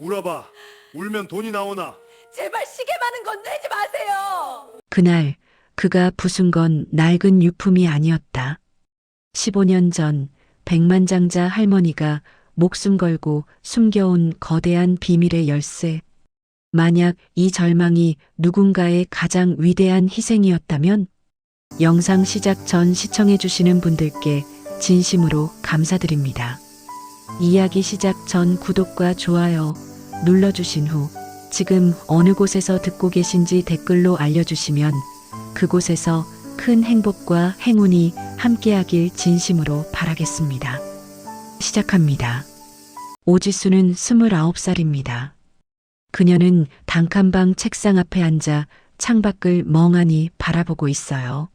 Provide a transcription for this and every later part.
울어봐. 울면 돈이 나오나? 제발 시계만은 건드리지 마세요. 그날 그가 부순 건 낡은 유품이 아니었다. 15년 전 백만장자 할머니가 목숨 걸고 숨겨온 거대한 비밀의 열쇠. 만약 이 절망이 누군가의 가장 위대한 희생이었다면 영상 시작 전 시청해주시는 분들께 진심으로 감사드립니다. 이야기 시작 전 구독과 좋아요 눌러주신 후 지금 어느 곳에서 듣고 계신지 댓글로 알려주시면 그곳에서 큰 행복과 행운이 함께하길 진심으로 바라겠습니다. 시작합니다. 오지수는 29살입니다. 그녀는 단칸방 책상 앞에 앉아 창밖을 멍하니 바라보고 있어요.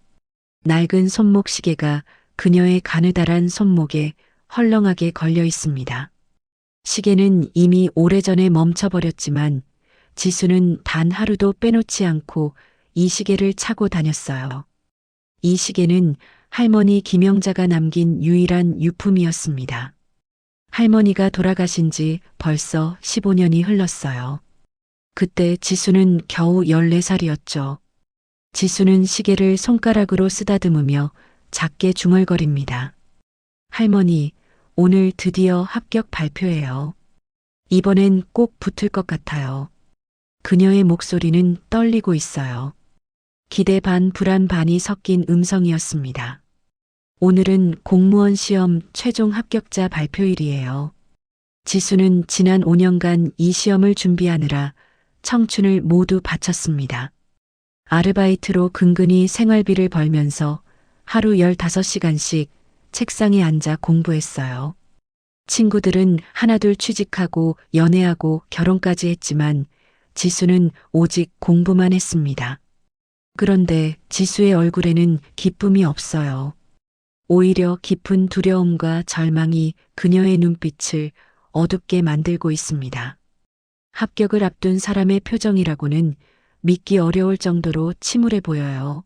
낡은 손목 시계가 그녀의 가느다란 손목에 헐렁하게 걸려 있습니다. 시계는 이미 오래전에 멈춰버렸지만 지수는 단 하루도 빼놓지 않고 이 시계를 차고 다녔어요. 이 시계는 할머니 김영자가 남긴 유일한 유품이었습니다. 할머니가 돌아가신 지 벌써 15년이 흘렀어요. 그때 지수는 겨우 14살이었죠. 지수는 시계를 손가락으로 쓰다듬으며 작게 중얼거립니다. 할머니, 오늘 드디어 합격 발표해요. 이번엔 꼭 붙을 것 같아요. 그녀의 목소리는 떨리고 있어요. 기대 반 불안 반이 섞인 음성이었습니다. 오늘은 공무원 시험 최종 합격자 발표일이에요. 지수는 지난 5년간 이 시험을 준비하느라 청춘을 모두 바쳤습니다. 아르바이트로 근근히 생활비를 벌면서 하루 15시간씩 책상에 앉아 공부했어요. 친구들은 하나둘 취직하고 연애하고 결혼까지 했지만 지수는 오직 공부만 했습니다. 그런데 지수의 얼굴에는 기쁨이 없어요. 오히려 깊은 두려움과 절망이 그녀의 눈빛을 어둡게 만들고 있습니다. 합격을 앞둔 사람의 표정이라고는 믿기 어려울 정도로 침울해 보여요.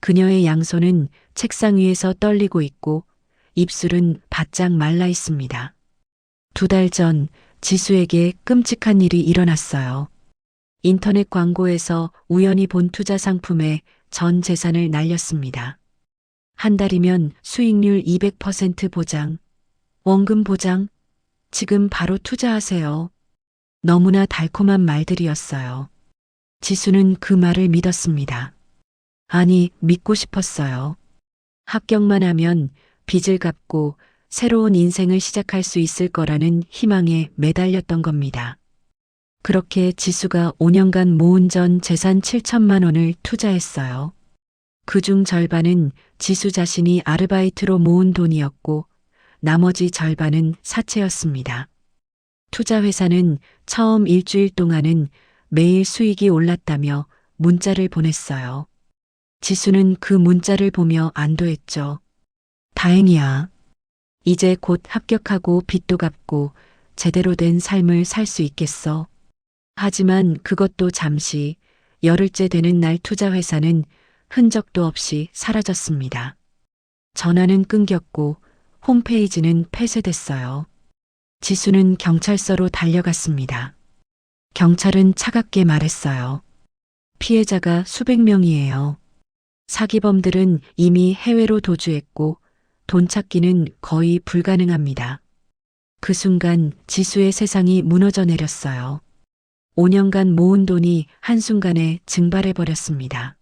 그녀의 양손은 책상 위에서 떨리고 있고 입술은 바짝 말라 있습니다. 2달 전 지수에게 끔찍한 일이 일어났어요. 인터넷 광고에서 우연히 본 투자 상품에 전 재산을 날렸습니다. 한 달이면 수익률 200% 보장, 원금 보장, 지금 바로 투자하세요. 너무나 달콤한 말들이었어요. 지수는 그 말을 믿었습니다. 아니, 믿고 싶었어요. 합격만 하면 빚을 갚고 새로운 인생을 시작할 수 있을 거라는 희망에 매달렸던 겁니다. 그렇게 지수가 5년간 모은 전 재산 7천만 원을 투자했어요. 그중 절반은 지수 자신이 아르바이트로 모은 돈이었고 나머지 절반은 사채였습니다. 투자 회사는 처음 일주일 동안은 매일 수익이 올랐다며 문자를 보냈어요. 지수는 그 문자를 보며 안도했죠. 다행이야. 이제 곧 합격하고 빚도 갚고 제대로 된 삶을 살 수 있겠어. 하지만 그것도 잠시, 열흘째 되는 날 투자 회사는 흔적도 없이 사라졌습니다. 전화는 끊겼고 홈페이지는 폐쇄됐어요. 지수는 경찰서로 달려갔습니다. 경찰은 차갑게 말했어요. 피해자가 수백 명이에요. 사기범들은 이미 해외로 도주했고 돈 찾기는 거의 불가능합니다. 그 순간 지수의 세상이 무너져 내렸어요. 5년간 모은 돈이 한순간에 증발해버렸습니다.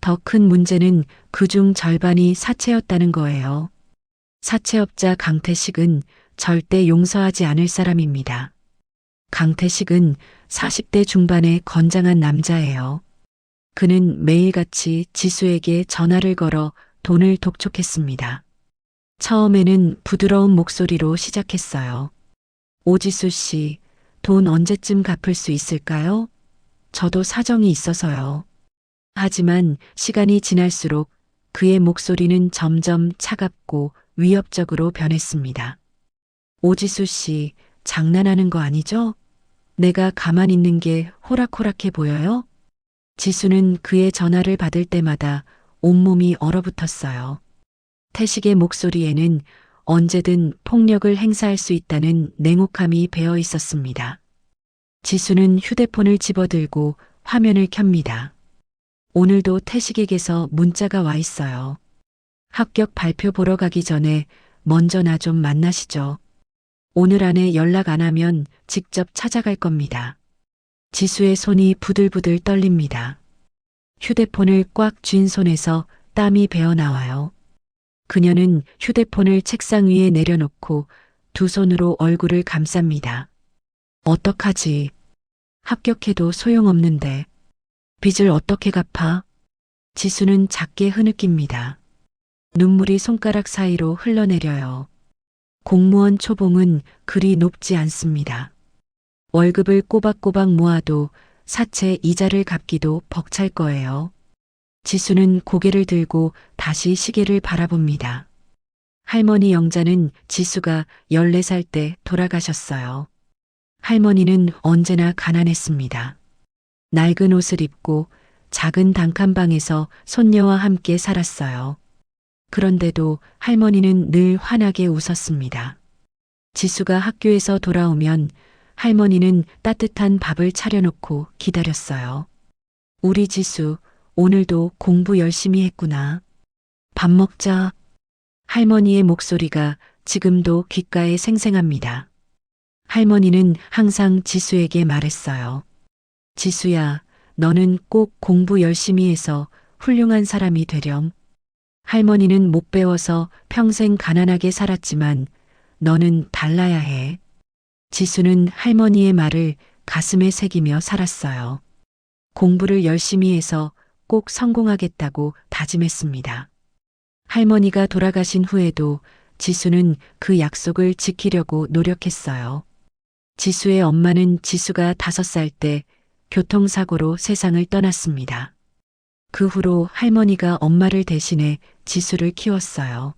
더 큰 문제는 그중 절반이 사채였다는 거예요. 사채업자 강태식은 절대 용서하지 않을 사람입니다. 강태식은 40대 중반의 건장한 남자예요. 그는 매일같이 지수에게 전화를 걸어 돈을 독촉했습니다. 처음에는 부드러운 목소리로 시작했어요. 오지수 씨, 돈 언제쯤 갚을 수 있을까요? 저도 사정이 있어서요. 하지만 시간이 지날수록 그의 목소리는 점점 차갑고 위협적으로 변했습니다. 오지수 씨, 장난하는 거 아니죠? 내가 가만히 있는 게 호락호락해 보여요? 지수는 그의 전화를 받을 때마다 온몸이 얼어붙었어요. 태식의 목소리에는 언제든 폭력을 행사할 수 있다는 냉혹함이 배어 있었습니다. 지수는 휴대폰을 집어들고 화면을 켭니다. 오늘도 태식에게서 문자가 와 있어요. 합격 발표 보러 가기 전에 먼저 나 좀 만나시죠. 오늘 안에 연락 안 하면 직접 찾아갈 겁니다. 지수의 손이 부들부들 떨립니다. 휴대폰을 꽉 쥔 손에서 땀이 배어 나와요. 그녀는 휴대폰을 책상 위에 내려놓고 두 손으로 얼굴을 감쌉니다. 어떡하지? 합격해도 소용없는데. 빚을 어떻게 갚아? 지수는 작게 흐느낍니다. 눈물이 손가락 사이로 흘러내려요. 공무원 초봉은 그리 높지 않습니다. 월급을 꼬박꼬박 모아도 사채 이자를 갚기도 벅찰 거예요. 지수는 고개를 들고 다시 시계를 바라봅니다. 할머니 영자는 지수가 14살 때 돌아가셨어요. 할머니는 언제나 가난했습니다. 낡은 옷을 입고 작은 단칸방에서 손녀와 함께 살았어요. 그런데도 할머니는 늘 환하게 웃었습니다. 지수가 학교에서 돌아오면 할머니는 따뜻한 밥을 차려놓고 기다렸어요. 우리 지수, 오늘도 공부 열심히 했구나. 밥 먹자. 할머니의 목소리가 지금도 귓가에 생생합니다. 할머니는 항상 지수에게 말했어요. 지수야, 너는 꼭 공부 열심히 해서 훌륭한 사람이 되렴. 할머니는 못 배워서 평생 가난하게 살았지만 너는 달라야 해. 지수는 할머니의 말을 가슴에 새기며 살았어요. 공부를 열심히 해서 꼭 성공하겠다고 다짐했습니다. 할머니가 돌아가신 후에도 지수는 그 약속을 지키려고 노력했어요. 지수의 엄마는 지수가 5살 때 교통사고로 세상을 떠났습니다. 그 후로 할머니가 엄마를 대신해 지수를 키웠어요.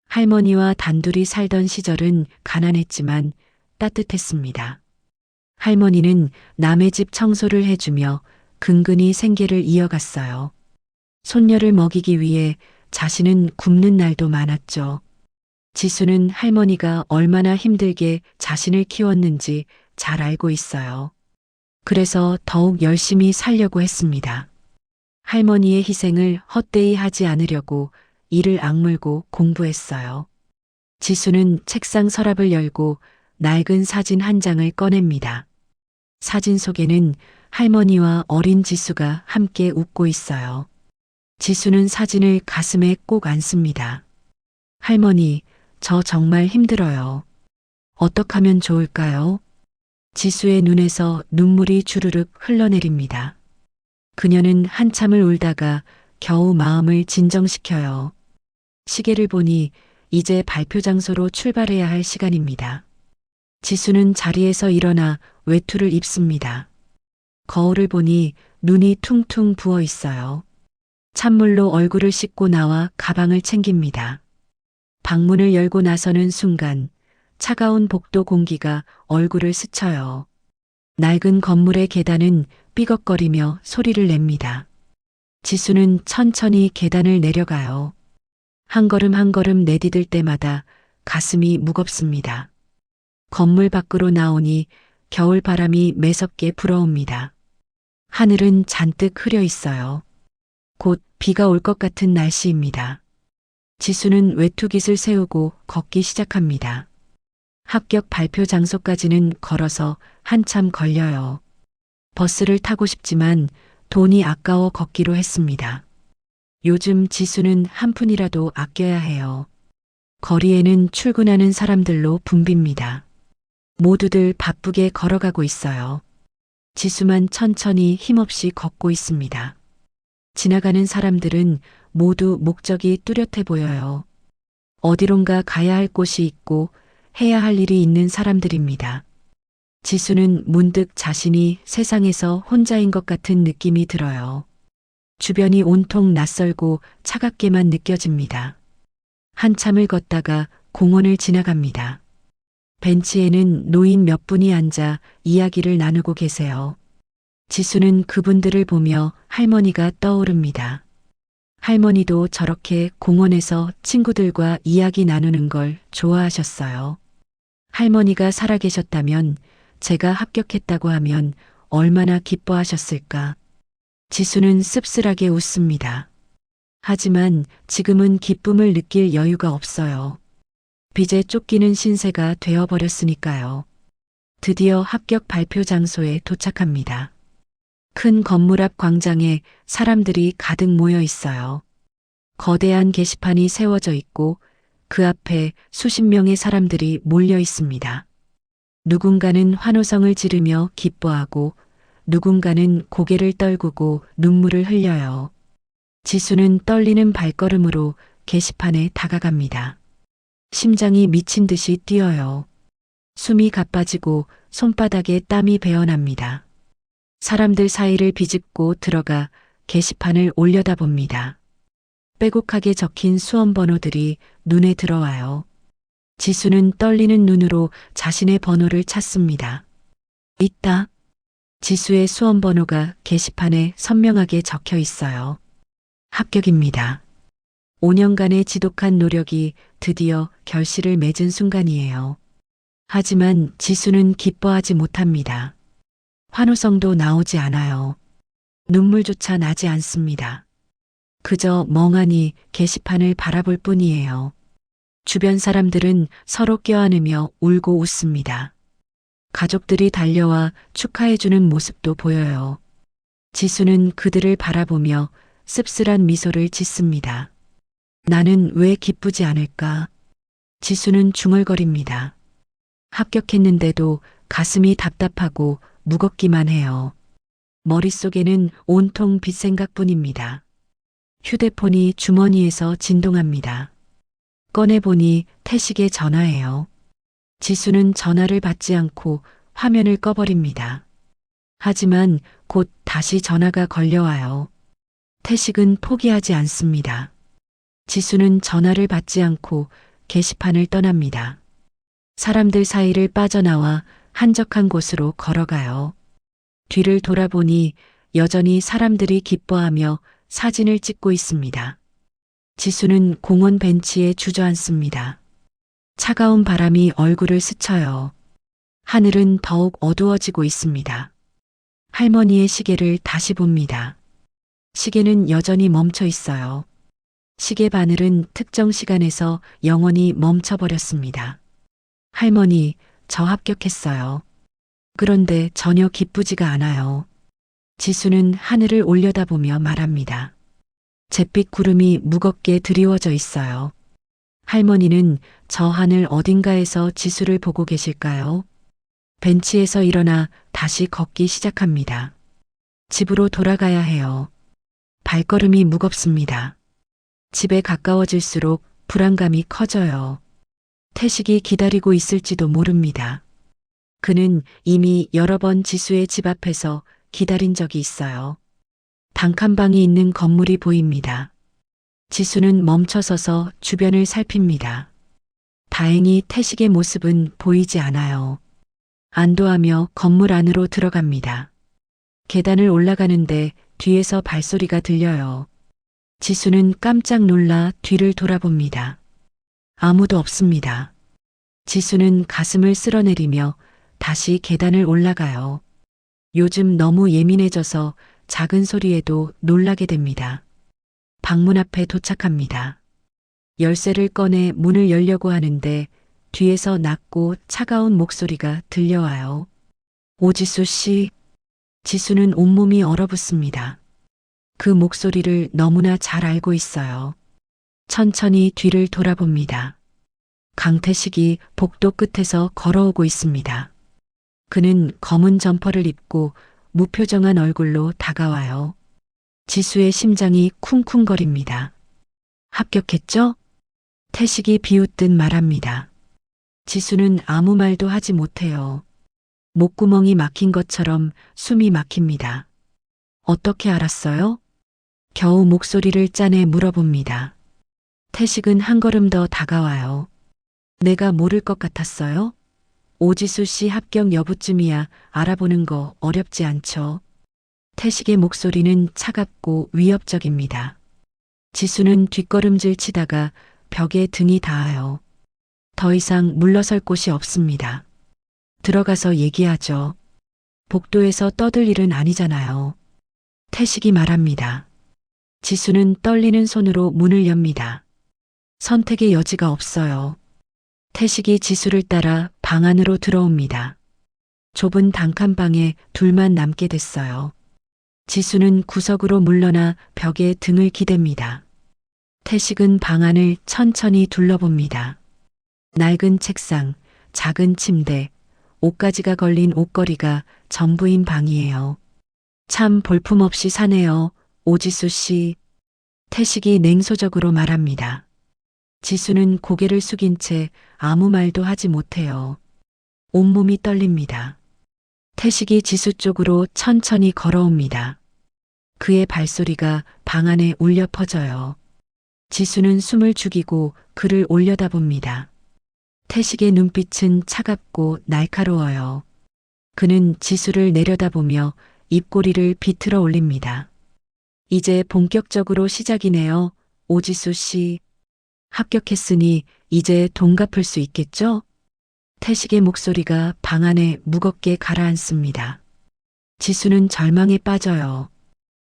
할머니와 단둘이 살던 시절은 가난했지만 따뜻했습니다. 할머니는 남의 집 청소를 해주며 근근히 생계를 이어갔어요. 손녀를 먹이기 위해 자신은 굶는 날도 많았죠. 지수는 할머니가 얼마나 힘들게 자신을 키웠는지 잘 알고 있어요. 그래서 더욱 열심히 살려고 했습니다. 할머니의 희생을 헛되이 하지 않으려고 이를 악물고 공부했어요. 지수는 책상 서랍을 열고 낡은 사진 한 장을 꺼냅니다. 사진 속에는 할머니와 어린 지수가 함께 웃고 있어요. 지수는 사진을 가슴에 꼭 안습니다. 할머니, 저 정말 힘들어요. 어떡하면 좋을까요? 지수의 눈에서 눈물이 주르륵 흘러내립니다. 그녀는 한참을 울다가 겨우 마음을 진정시켜요. 시계를 보니 이제 발표 장소로 출발해야 할 시간입니다. 지수는 자리에서 일어나 외투를 입습니다. 거울을 보니 눈이 퉁퉁 부어 있어요. 찬물로 얼굴을 씻고 나와 가방을 챙깁니다. 방문을 열고 나서는 순간 차가운 복도 공기가 얼굴을 스쳐요. 낡은 건물의 계단은 삐걱거리며 소리를 냅니다. 지수는 천천히 계단을 내려가요. 한 걸음 한 걸음 내디딜 때마다 가슴이 무겁습니다. 건물 밖으로 나오니 겨울 바람이 매섭게 불어옵니다. 하늘은 잔뜩 흐려 있어요. 곧 비가 올 것 같은 날씨입니다. 지수는 외투깃을 세우고 걷기 시작합니다. 합격 발표 장소까지는 걸어서 한참 걸려요. 버스를 타고 싶지만 돈이 아까워 걷기로 했습니다. 요즘 지수는 한 푼이라도 아껴야 해요. 거리에는 출근하는 사람들로 붐빕니다. 모두들 바쁘게 걸어가고 있어요. 지수만 천천히 힘없이 걷고 있습니다. 지나가는 사람들은 모두 목적이 뚜렷해 보여요. 어디론가 가야 할 곳이 있고 해야 할 일이 있는 사람들입니다. 지수는 문득 자신이 세상에서 혼자인 것 같은 느낌이 들어요. 주변이 온통 낯설고 차갑게만 느껴집니다. 한참을 걷다가 공원을 지나갑니다. 벤치에는 노인 몇 분이 앉아 이야기를 나누고 계세요. 지수는 그분들을 보며 할머니가 떠오릅니다. 할머니도 저렇게 공원에서 친구들과 이야기 나누는 걸 좋아하셨어요. 할머니가 살아계셨다면 제가 합격했다고 하면 얼마나 기뻐하셨을까. 지수는 씁쓸하게 웃습니다. 하지만 지금은 기쁨을 느낄 여유가 없어요. 빚에 쫓기는 신세가 되어버렸으니까요. 드디어 합격 발표 장소에 도착합니다. 큰 건물 앞 광장에 사람들이 가득 모여 있어요. 거대한 게시판이 세워져 있고 그 앞에 수십 명의 사람들이 몰려 있습니다. 누군가는 환호성을 지르며 기뻐하고 누군가는 고개를 떨구고 눈물을 흘려요. 지수는 떨리는 발걸음으로 게시판에 다가갑니다. 심장이 미친 듯이 뛰어요. 숨이 가빠지고 손바닥에 땀이 배어납니다. 사람들 사이를 비집고 들어가 게시판을 올려다봅니다. 빼곡하게 적힌 수험 번호들이 눈에 들어와요. 지수는 떨리는 눈으로 자신의 번호를 찾습니다. 있다. 지수의 수험 번호가 게시판에 선명하게 적혀 있어요. 합격입니다. 5년간의 지독한 노력이 드디어 결실을 맺은 순간이에요. 하지만 지수는 기뻐하지 못합니다. 환호성도 나오지 않아요. 눈물조차 나지 않습니다. 그저 멍하니 게시판을 바라볼 뿐이에요. 주변 사람들은 서로 껴안으며 울고 웃습니다. 가족들이 달려와 축하해주는 모습도 보여요. 지수는 그들을 바라보며 씁쓸한 미소를 짓습니다. 나는 왜 기쁘지 않을까? 지수는 중얼거립니다. 합격했는데도 가슴이 답답하고 무겁기만 해요. 머릿속에는 온통 빚 생각뿐입니다. 휴대폰이 주머니에서 진동합니다. 꺼내보니 태식의 전화예요. 지수는 전화를 받지 않고 화면을 꺼버립니다. 하지만 곧 다시 전화가 걸려와요. 태식은 포기하지 않습니다. 지수는 전화를 받지 않고 게시판을 떠납니다. 사람들 사이를 빠져나와 한적한 곳으로 걸어가요. 뒤를 돌아보니 여전히 사람들이 기뻐하며 사진을 찍고 있습니다. 지수는 공원 벤치에 주저앉습니다. 차가운 바람이 얼굴을 스쳐요. 하늘은 더욱 어두워지고 있습니다. 할머니의 시계를 다시 봅니다. 시계는 여전히 멈춰 있어요. 시계 바늘은 특정 시간에서 영원히 멈춰버렸습니다. 할머니, 저 합격했어요. 그런데 전혀 기쁘지가 않아요. 지수는 하늘을 올려다보며 말합니다. 잿빛 구름이 무겁게 드리워져 있어요. 할머니는 저 하늘 어딘가에서 지수를 보고 계실까요? 벤치에서 일어나 다시 걷기 시작합니다. 집으로 돌아가야 해요. 발걸음이 무겁습니다. 집에 가까워질수록 불안감이 커져요. 태식이 기다리고 있을지도 모릅니다. 그는 이미 여러 번 지수의 집 앞에서 기다린 적이 있어요. 단칸방이 있는 건물이 보입니다. 지수는 멈춰서서 주변을 살핍니다. 다행히 태식의 모습은 보이지 않아요. 안도하며 건물 안으로 들어갑니다. 계단을 올라가는데 뒤에서 발소리가 들려요. 지수는 깜짝 놀라 뒤를 돌아봅니다. 아무도 없습니다. 지수는 가슴을 쓸어내리며 다시 계단을 올라가요. 요즘 너무 예민해져서 작은 소리에도 놀라게 됩니다. 방문 앞에 도착합니다. 열쇠를 꺼내 문을 열려고 하는데 뒤에서 낮고 차가운 목소리가 들려와요. 오지수 씨. 지수는 온몸이 얼어붙습니다. 그 목소리를 너무나 잘 알고 있어요. 천천히 뒤를 돌아봅니다. 강태식이 복도 끝에서 걸어오고 있습니다. 그는 검은 점퍼를 입고 무표정한 얼굴로 다가와요. 지수의 심장이 쿵쿵거립니다. 합격했죠? 태식이 비웃듯 말합니다. 지수는 아무 말도 하지 못해요. 목구멍이 막힌 것처럼 숨이 막힙니다. 어떻게 알았어요? 겨우 목소리를 짜내 물어봅니다. 태식은 한 걸음 더 다가와요. 내가 모를 것 같았어요? 오지수 씨 합격 여부쯤이야 알아보는 거 어렵지 않죠? 태식의 목소리는 차갑고 위협적입니다. 지수는 뒷걸음질 치다가 벽에 등이 닿아요. 더 이상 물러설 곳이 없습니다. 들어가서 얘기하죠. 복도에서 떠들 일은 아니잖아요. 태식이 말합니다. 지수는 떨리는 손으로 문을 엽니다. 선택의 여지가 없어요. 태식이 지수를 따라 방 안으로 들어옵니다. 좁은 단칸방에 둘만 남게 됐어요. 지수는 구석으로 물러나 벽에 등을 기댑니다. 태식은 방 안을 천천히 둘러봅니다. 낡은 책상, 작은 침대, 옷가지가 걸린 옷걸이가 전부인 방이에요. 참 볼품없이 사네요, 오지수 씨. 태식이 냉소적으로 말합니다. 지수는 고개를 숙인 채 아무 말도 하지 못해요. 온몸이 떨립니다. 태식이 지수 쪽으로 천천히 걸어옵니다. 그의 발소리가 방 안에 울려 퍼져요. 지수는 숨을 죽이고 그를 올려다봅니다. 태식의 눈빛은 차갑고 날카로워요. 그는 지수를 내려다보며 입꼬리를 비틀어 올립니다. 이제 본격적으로 시작이네요, 오지수 씨. 합격했으니 이제 돈 갚을 수 있겠죠? 태식의 목소리가 방 안에 무겁게 가라앉습니다. 지수는 절망에 빠져요.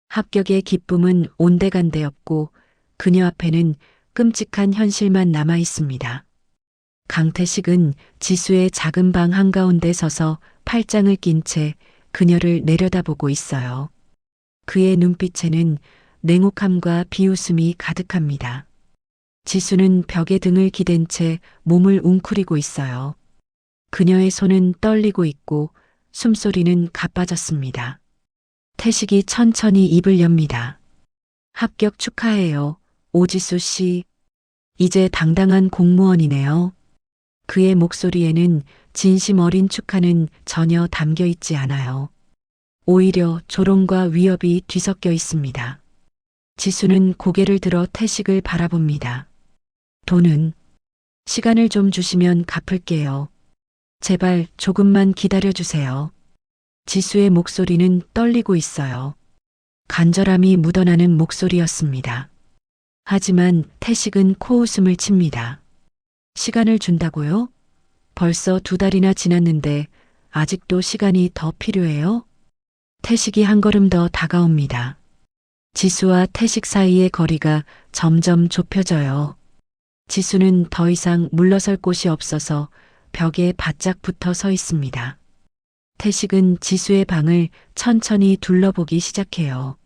합격의 기쁨은 온데간데 없고 그녀 앞에는 끔찍한 현실만 남아 있습니다. 강태식은 지수의 작은 방 한가운데 서서 팔짱을 낀 채 그녀를 내려다보고 있어요. 그의 눈빛에는 냉혹함과 비웃음이 가득합니다. 지수는 벽에 등을 기댄 채 몸을 웅크리고 있어요. 그녀의 손은 떨리고 있고 숨소리는 가빠졌습니다. 태식이 천천히 입을 엽니다. 합격 축하해요, 오지수 씨. 이제 당당한 공무원이네요. 그의 목소리에는 진심 어린 축하는 전혀 담겨 있지 않아요. 오히려 조롱과 위협이 뒤섞여 있습니다. 지수는 고개를 들어 태식을 바라봅니다. 돈은 시간을 좀 주시면 갚을게요. 제발 조금만 기다려주세요. 지수의 목소리는 떨리고 있어요. 간절함이 묻어나는 목소리였습니다. 하지만 태식은 코웃음을 칩니다. 시간을 준다고요? 벌써 2달이나 지났는데 아직도 시간이 더 필요해요? 태식이 한 걸음 더 다가옵니다. 지수와 태식 사이의 거리가 점점 좁혀져요. 지수는 더 이상 물러설 곳이 없어서 벽에 바짝 붙어 서 있습니다. 태식은 지수의 방을 천천히 둘러보기 시작해요.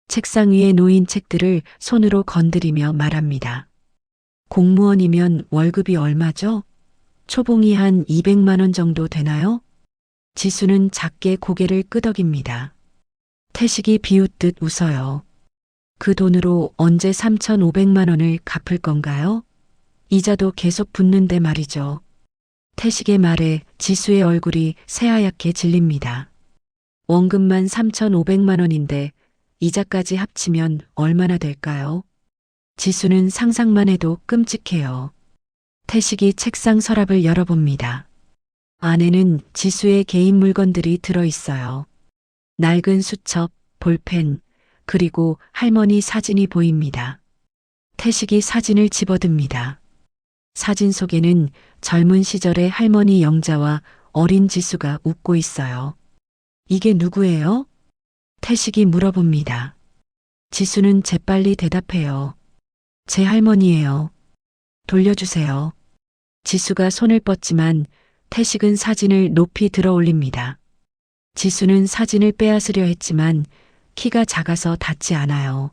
책상 위에 놓인 책들을 손으로 건드리며 말합니다. 공무원이면 월급이 얼마죠? 초봉이 한 200만 원 정도 되나요? 지수는 작게 고개를 끄덕입니다. 태식이 비웃듯 웃어요. 그 돈으로 언제 3,500만 원을 갚을 건가요? 이자도 계속 붙는데 말이죠. 태식의 말에 지수의 얼굴이 새하얗게 질립니다. 원금만 3,500만 원인데 이자까지 합치면 얼마나 될까요? 지수는 상상만 해도 끔찍해요. 태식이 책상 서랍을 열어봅니다. 안에는 지수의 개인 물건들이 들어있어요. 낡은 수첩, 볼펜, 그리고 할머니 사진이 보입니다. 태식이 사진을 집어듭니다. 사진 속에는 젊은 시절의 할머니 영자와 어린 지수가 웃고 있어요. 이게 누구예요? 태식이 물어봅니다. 지수는 재빨리 대답해요. 제 할머니예요. 돌려주세요. 지수가 손을 뻗지만 태식은 사진을 높이 들어 올립니다. 지수는 사진을 빼앗으려 했지만 키가 작아서 닿지 않아요.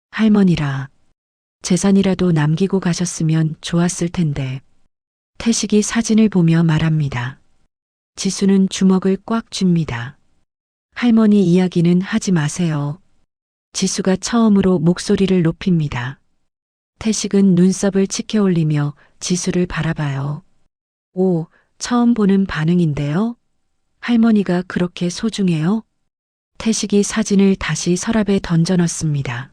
할머니라. 재산이라도 남기고 가셨으면 좋았을 텐데. 태식이 사진을 보며 말합니다. 지수는 주먹을 꽉 쥡니다. 할머니 이야기는 하지 마세요. 지수가 처음으로 목소리를 높입니다. 태식은 눈썹을 치켜 올리며 지수를 바라봐요. 오, 처음 보는 반응인데요. 할머니가 그렇게 소중해요? 태식이 사진을 다시 서랍에 던져 넣습니다.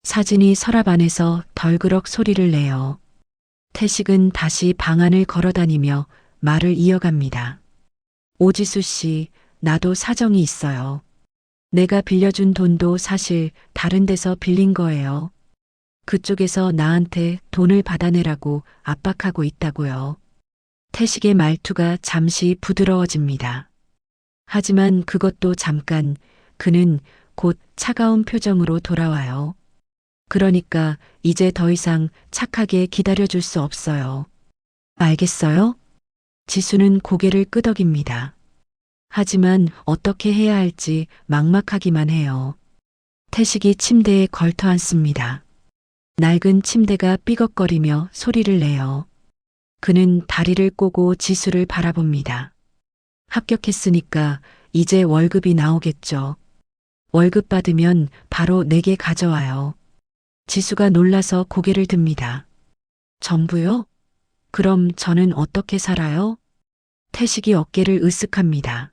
사진이 서랍 안에서 덜그럭 소리를 내요. 태식은 다시 방 안을 걸어다니며 말을 이어갑니다. 오지수 씨, 나도 사정이 있어요. 내가 빌려준 돈도 사실 다른 데서 빌린 거예요. 그쪽에서 나한테 돈을 받아내라고 압박하고 있다고요. 태식의 말투가 잠시 부드러워집니다. 하지만 그것도 잠깐, 그는 곧 차가운 표정으로 돌아와요. 그러니까 이제 더 이상 착하게 기다려줄 수 없어요. 알겠어요? 지수는 고개를 끄덕입니다. 하지만 어떻게 해야 할지 막막하기만 해요. 태식이 침대에 걸터 앉습니다. 낡은 침대가 삐걱거리며 소리를 내요. 그는 다리를 꼬고 지수를 바라봅니다. 합격했으니까 이제 월급이 나오겠죠. 월급 받으면 바로 내게 가져와요. 지수가 놀라서 고개를 듭니다. 전부요? 그럼 저는 어떻게 살아요? 태식이 어깨를 으쓱합니다.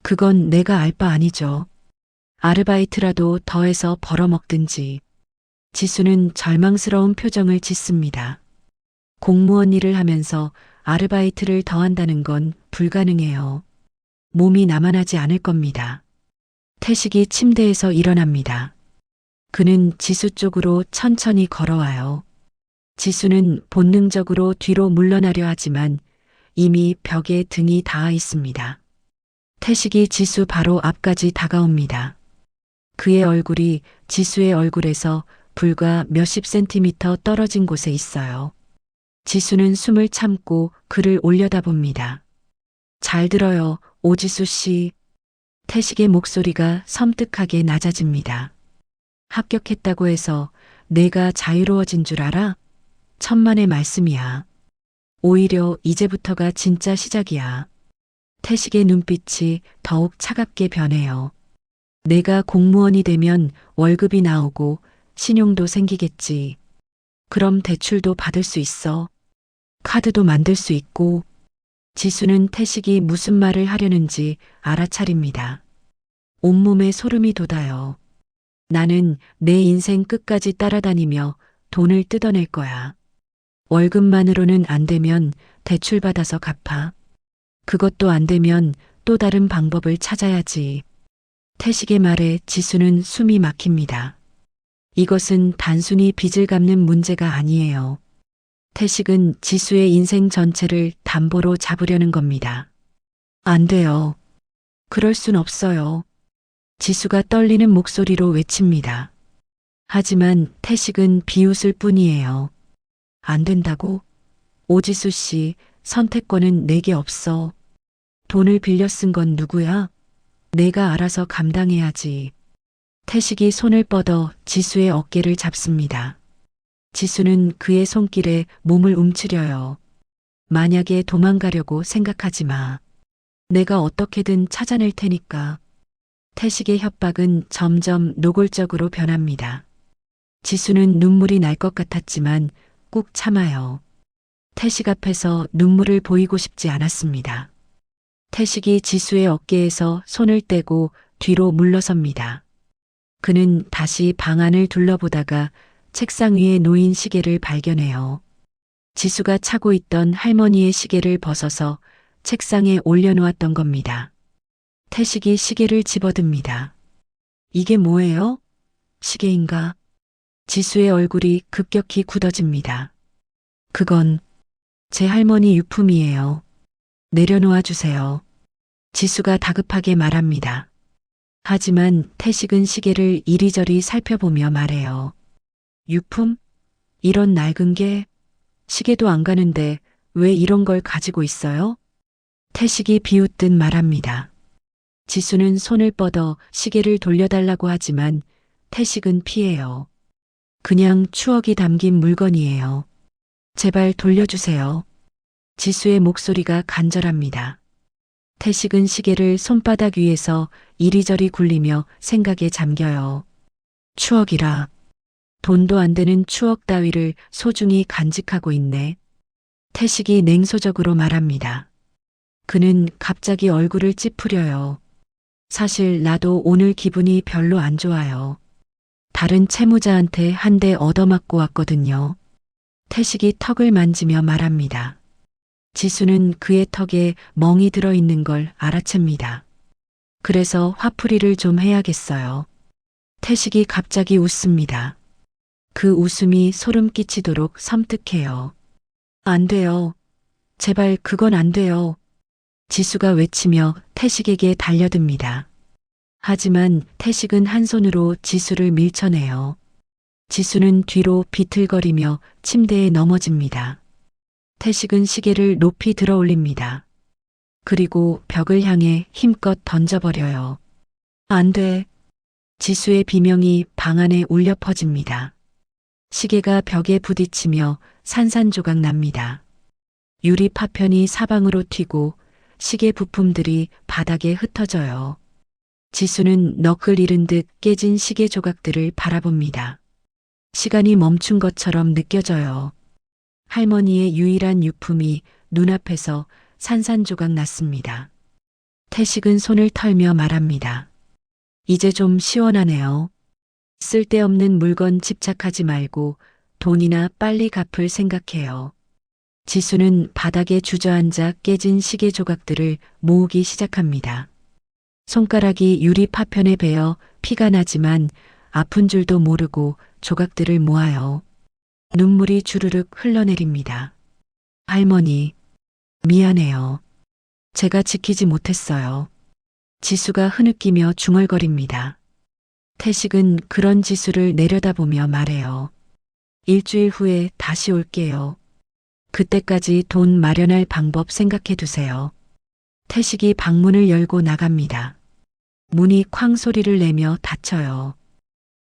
그건 내가 알 바 아니죠. 아르바이트라도 더해서 벌어먹든지. 지수는 절망스러운 표정을 짓습니다. 공무원 일을 하면서 아르바이트를 더한다는 건 불가능해요. 몸이 남아나지 않을 겁니다. 태식이 침대에서 일어납니다. 그는 지수 쪽으로 천천히 걸어와요. 지수는 본능적으로 뒤로 물러나려 하지만 이미 벽에 등이 닿아 있습니다. 태식이 지수 바로 앞까지 다가옵니다. 그의 얼굴이 지수의 얼굴에서 불과 몇십 센티미터 떨어진 곳에 있어요. 지수는 숨을 참고 그를 올려다봅니다. 잘 들어요, 오지수 씨. 태식의 목소리가 섬뜩하게 낮아집니다. 합격했다고 해서 내가 자유로워진 줄 알아? 천만의 말씀이야. 오히려 이제부터가 진짜 시작이야. 태식의 눈빛이 더욱 차갑게 변해요. 내가 공무원이 되면 월급이 나오고 신용도 생기겠지. 그럼 대출도 받을 수 있어. 카드도 만들 수 있고. 지수는 태식이 무슨 말을 하려는지 알아차립니다. 온몸에 소름이 돋아요. 나는 내 인생 끝까지 따라다니며 돈을 뜯어낼 거야. 월급만으로는 안 되면 대출 받아서 갚아. 그것도 안 되면 또 다른 방법을 찾아야지. 태식의 말에 지수는 숨이 막힙니다. 이것은 단순히 빚을 갚는 문제가 아니에요. 태식은 지수의 인생 전체를 담보로 잡으려는 겁니다. 안 돼요. 그럴 순 없어요. 지수가 떨리는 목소리로 외칩니다. 하지만 태식은 비웃을 뿐이에요. 안 된다고? 오지수 씨, 선택권은 내게 없어. 돈을 빌려 쓴 건 누구야? 내가 알아서 감당해야지. 태식이 손을 뻗어 지수의 어깨를 잡습니다. 지수는 그의 손길에 몸을 움츠려요. 만약에 도망가려고 생각하지 마. 내가 어떻게든 찾아낼 테니까. 태식의 협박은 점점 노골적으로 변합니다. 지수는 눈물이 날 것 같았지만 꾹 참아요. 태식 앞에서 눈물을 보이고 싶지 않았습니다. 태식이 지수의 어깨에서 손을 떼고 뒤로 물러섭니다. 그는 다시 방 안을 둘러보다가 책상 위에 놓인 시계를 발견해요. 지수가 차고 있던 할머니의 시계를 벗어서 책상에 올려놓았던 겁니다. 태식이 시계를 집어듭니다. 이게 뭐예요? 시계인가? 지수의 얼굴이 급격히 굳어집니다. 그건 제 할머니 유품이에요. 내려놓아 주세요. 지수가 다급하게 말합니다. 하지만 태식은 시계를 이리저리 살펴보며 말해요. 유품? 이런 낡은 게? 시계도 안 가는데 왜 이런 걸 가지고 있어요? 태식이 비웃듯 말합니다. 지수는 손을 뻗어 시계를 돌려달라고 하지만 태식은 피해요. 그냥 추억이 담긴 물건이에요. 제발 돌려주세요. 지수의 목소리가 간절합니다. 태식은 시계를 손바닥 위에서 이리저리 굴리며 생각에 잠겨요. 추억이라. 돈도 안 되는 추억 따위를 소중히 간직하고 있네. 태식이 냉소적으로 말합니다. 그는 갑자기 얼굴을 찌푸려요. 사실 나도 오늘 기분이 별로 안 좋아요. 다른 채무자한테 한 대 얻어맞고 왔거든요. 태식이 턱을 만지며 말합니다. 지수는 그의 턱에 멍이 들어있는 걸 알아챕니다. 그래서 화풀이를 좀 해야겠어요. 태식이 갑자기 웃습니다. 그 웃음이 소름 끼치도록 섬뜩해요. 안 돼요. 제발 그건 안 돼요. 지수가 외치며 태식에게 달려듭니다. 하지만 태식은 한 손으로 지수를 밀쳐내요. 지수는 뒤로 비틀거리며 침대에 넘어집니다. 태식은 시계를 높이 들어 올립니다. 그리고 벽을 향해 힘껏 던져버려요. 안 돼. 지수의 비명이 방 안에 울려 퍼집니다. 시계가 벽에 부딪히며 산산조각 납니다. 유리 파편이 사방으로 튀고 시계 부품들이 바닥에 흩어져요. 지수는 넋을 잃은 듯 깨진 시계 조각들을 바라봅니다. 시간이 멈춘 것처럼 느껴져요. 할머니의 유일한 유품이 눈앞에서 산산조각 났습니다. 태식은 손을 털며 말합니다. 이제 좀 시원하네요. 쓸데없는 물건 집착하지 말고 돈이나 빨리 갚을 생각해요. 지수는 바닥에 주저앉아 깨진 시계 조각들을 모으기 시작합니다. 손가락이 유리 파편에 베어 피가 나지만 아픈 줄도 모르고 조각들을 모아요. 눈물이 주르륵 흘러내립니다. 할머니, 미안해요. 제가 지키지 못했어요. 지수가 흐느끼며 중얼거립니다. 태식은 그런 지수를 내려다보며 말해요. 일주일 후에 다시 올게요. 그때까지 돈 마련할 방법 생각해 두세요. 태식이 방문을 열고 나갑니다. 문이 쾅 소리를 내며 닫혀요.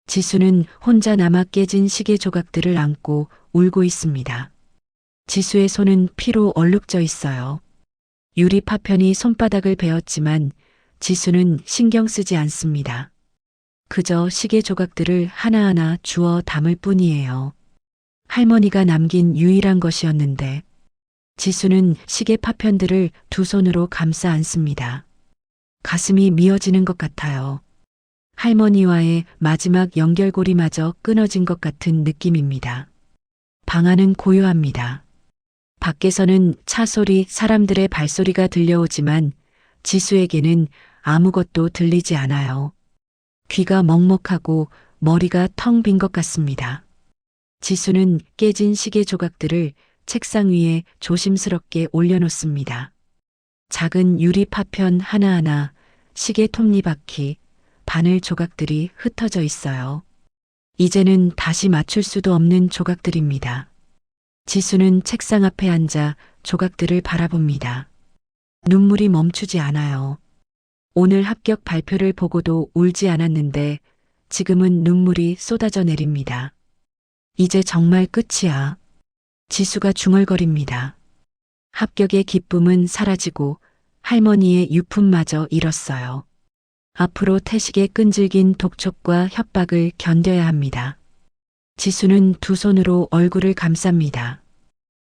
지수는 혼자 남아 깨진 시계 조각들을 안고 울고 있습니다. 지수의 손은 피로 얼룩져 있어요. 유리 파편이 손바닥을 베었지만 지수는 신경 쓰지 않습니다. 그저 시계 조각들을 하나하나 주워 담을 뿐이에요. 할머니가 남긴 유일한 것이었는데 지수는 시계 파편들을 두 손으로 감싸 안습니다. 가슴이 미어지는 것 같아요. 할머니와의 마지막 연결고리마저 끊어진 것 같은 느낌입니다. 방 안은 고요합니다. 밖에서는 차 소리, 사람들의 발소리가 들려오지만 지수에게는 아무것도 들리지 않아요. 귀가 먹먹하고 머리가 텅 빈 것 같습니다. 지수는 깨진 시계 조각들을 책상 위에 조심스럽게 올려놓습니다. 작은 유리 파편 하나하나, 시계 톱니바퀴, 바늘 조각들이 흩어져 있어요. 이제는 다시 맞출 수도 없는 조각들입니다. 지수는 책상 앞에 앉아 조각들을 바라봅니다. 눈물이 멈추지 않아요. 오늘 합격 발표를 보고도 울지 않았는데 지금은 눈물이 쏟아져 내립니다. 이제 정말 끝이야. 지수가 중얼거립니다. 합격의 기쁨은 사라지고 할머니의 유품마저 잃었어요. 앞으로 태식의 끈질긴 독촉과 협박을 견뎌야 합니다. 지수는 두 손으로 얼굴을 감쌉니다.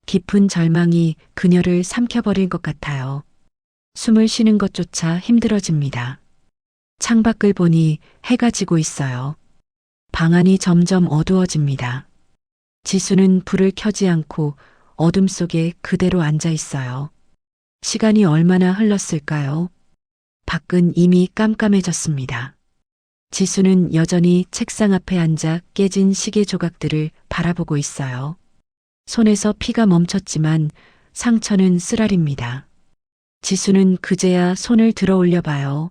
깊은 절망이 그녀를 삼켜버릴 것 같아요. 숨을 쉬는 것조차 힘들어집니다. 창밖을 보니 해가 지고 있어요. 방 안이 점점 어두워집니다. 지수는 불을 켜지 않고 어둠 속에 그대로 앉아 있어요. 시간이 얼마나 흘렀을까요? 밖은 이미 깜깜해졌습니다. 지수는 여전히 책상 앞에 앉아 깨진 시계 조각들을 바라보고 있어요. 손에서 피가 멈췄지만 상처는 쓰라립니다. 지수는 그제야 손을 들어 올려봐요.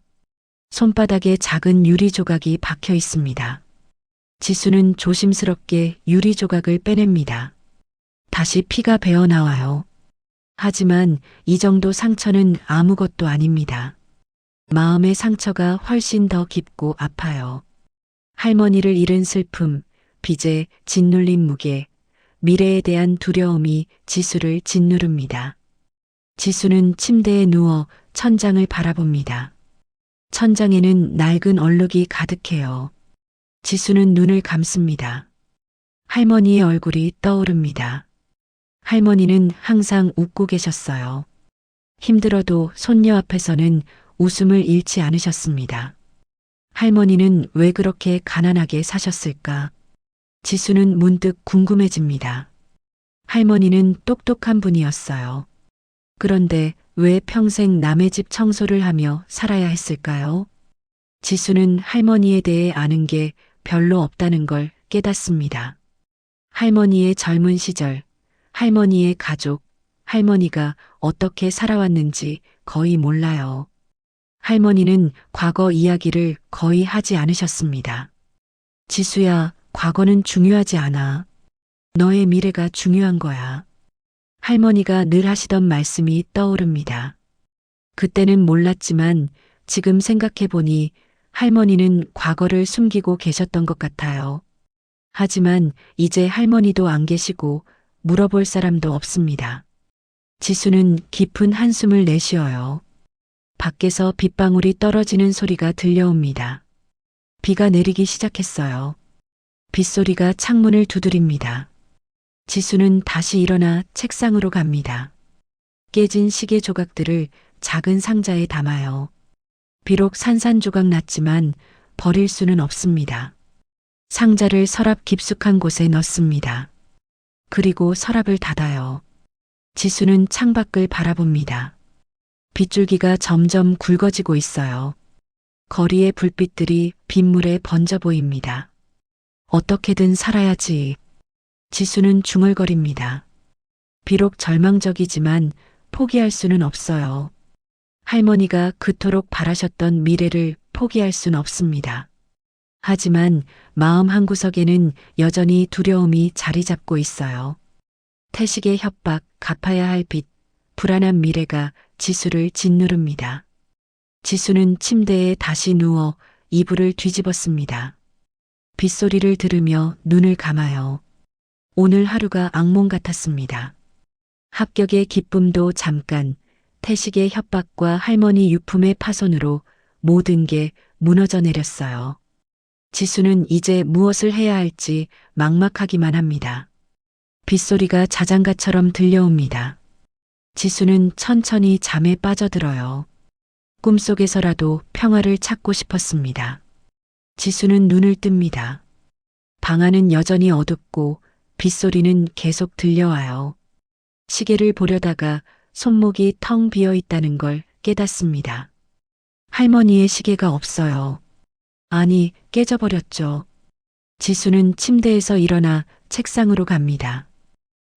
손바닥에 작은 유리 조각이 박혀 있습니다. 지수는 조심스럽게 유리 조각을 빼냅니다. 다시 피가 배어 나와요. 하지만 이 정도 상처는 아무것도 아닙니다. 마음의 상처가 훨씬 더 깊고 아파요. 할머니를 잃은 슬픔, 빚에 짓눌린 무게, 미래에 대한 두려움이 지수를 짓누릅니다. 지수는 침대에 누워 천장을 바라봅니다. 천장에는 낡은 얼룩이 가득해요. 지수는 눈을 감습니다. 할머니의 얼굴이 떠오릅니다. 할머니는 항상 웃고 계셨어요. 힘들어도 손녀 앞에서는 웃음을 잃지 않으셨습니다. 할머니는 왜 그렇게 가난하게 사셨을까? 지수는 문득 궁금해집니다. 할머니는 똑똑한 분이었어요. 그런데 왜 평생 남의 집 청소를 하며 살아야 했을까요? 지수는 할머니에 대해 아는 게 별로 없다는 걸 깨닫습니다. 할머니의 젊은 시절, 할머니의 가족, 할머니가 어떻게 살아왔는지 거의 몰라요. 할머니는 과거 이야기를 거의 하지 않으셨습니다. 지수야, 과거는 중요하지 않아. 너의 미래가 중요한 거야. 할머니가 늘 하시던 말씀이 떠오릅니다. 그때는 몰랐지만 지금 생각해보니 할머니는 과거를 숨기고 계셨던 것 같아요. 하지만 이제 할머니도 안 계시고 물어볼 사람도 없습니다. 지수는 깊은 한숨을 내쉬어요. 밖에서 빗방울이 떨어지는 소리가 들려옵니다. 비가 내리기 시작했어요. 빗소리가 창문을 두드립니다. 지수는 다시 일어나 책상으로 갑니다. 깨진 시계 조각들을 작은 상자에 담아요. 비록 산산조각 났지만 버릴 수는 없습니다. 상자를 서랍 깊숙한 곳에 넣습니다. 그리고 서랍을 닫아요. 지수는 창밖을 바라봅니다. 빗줄기가 점점 굵어지고 있어요. 거리의 불빛들이 빗물에 번져 보입니다. 어떻게든 살아야지. 지수는 중얼거립니다. 비록 절망적이지만 포기할 수는 없어요. 할머니가 그토록 바라셨던 미래를 포기할 순 없습니다. 하지만 마음 한구석에는 여전히 두려움이 자리 잡고 있어요. 태식의 협박, 갚아야 할 빚, 불안한 미래가 지수를 짓누릅니다. 지수는 침대에 다시 누워 이불을 뒤집었습니다. 빗소리를 들으며 눈을 감아요. 오늘 하루가 악몽 같았습니다. 합격의 기쁨도 잠깐, 태식의 협박과 할머니 유품의 파손으로 모든 게 무너져 내렸어요. 지수는 이제 무엇을 해야 할지 막막하기만 합니다. 빗소리가 자장가처럼 들려옵니다. 지수는 천천히 잠에 빠져들어요. 꿈속에서라도 평화를 찾고 싶었습니다. 지수는 눈을 뜹니다. 방 안은 여전히 어둡고 빗소리는 계속 들려와요. 시계를 보려다가 손목이 텅 비어 있다는 걸 깨닫습니다. 할머니의 시계가 없어요. 아니, 깨져버렸죠. 지수는 침대에서 일어나 책상으로 갑니다.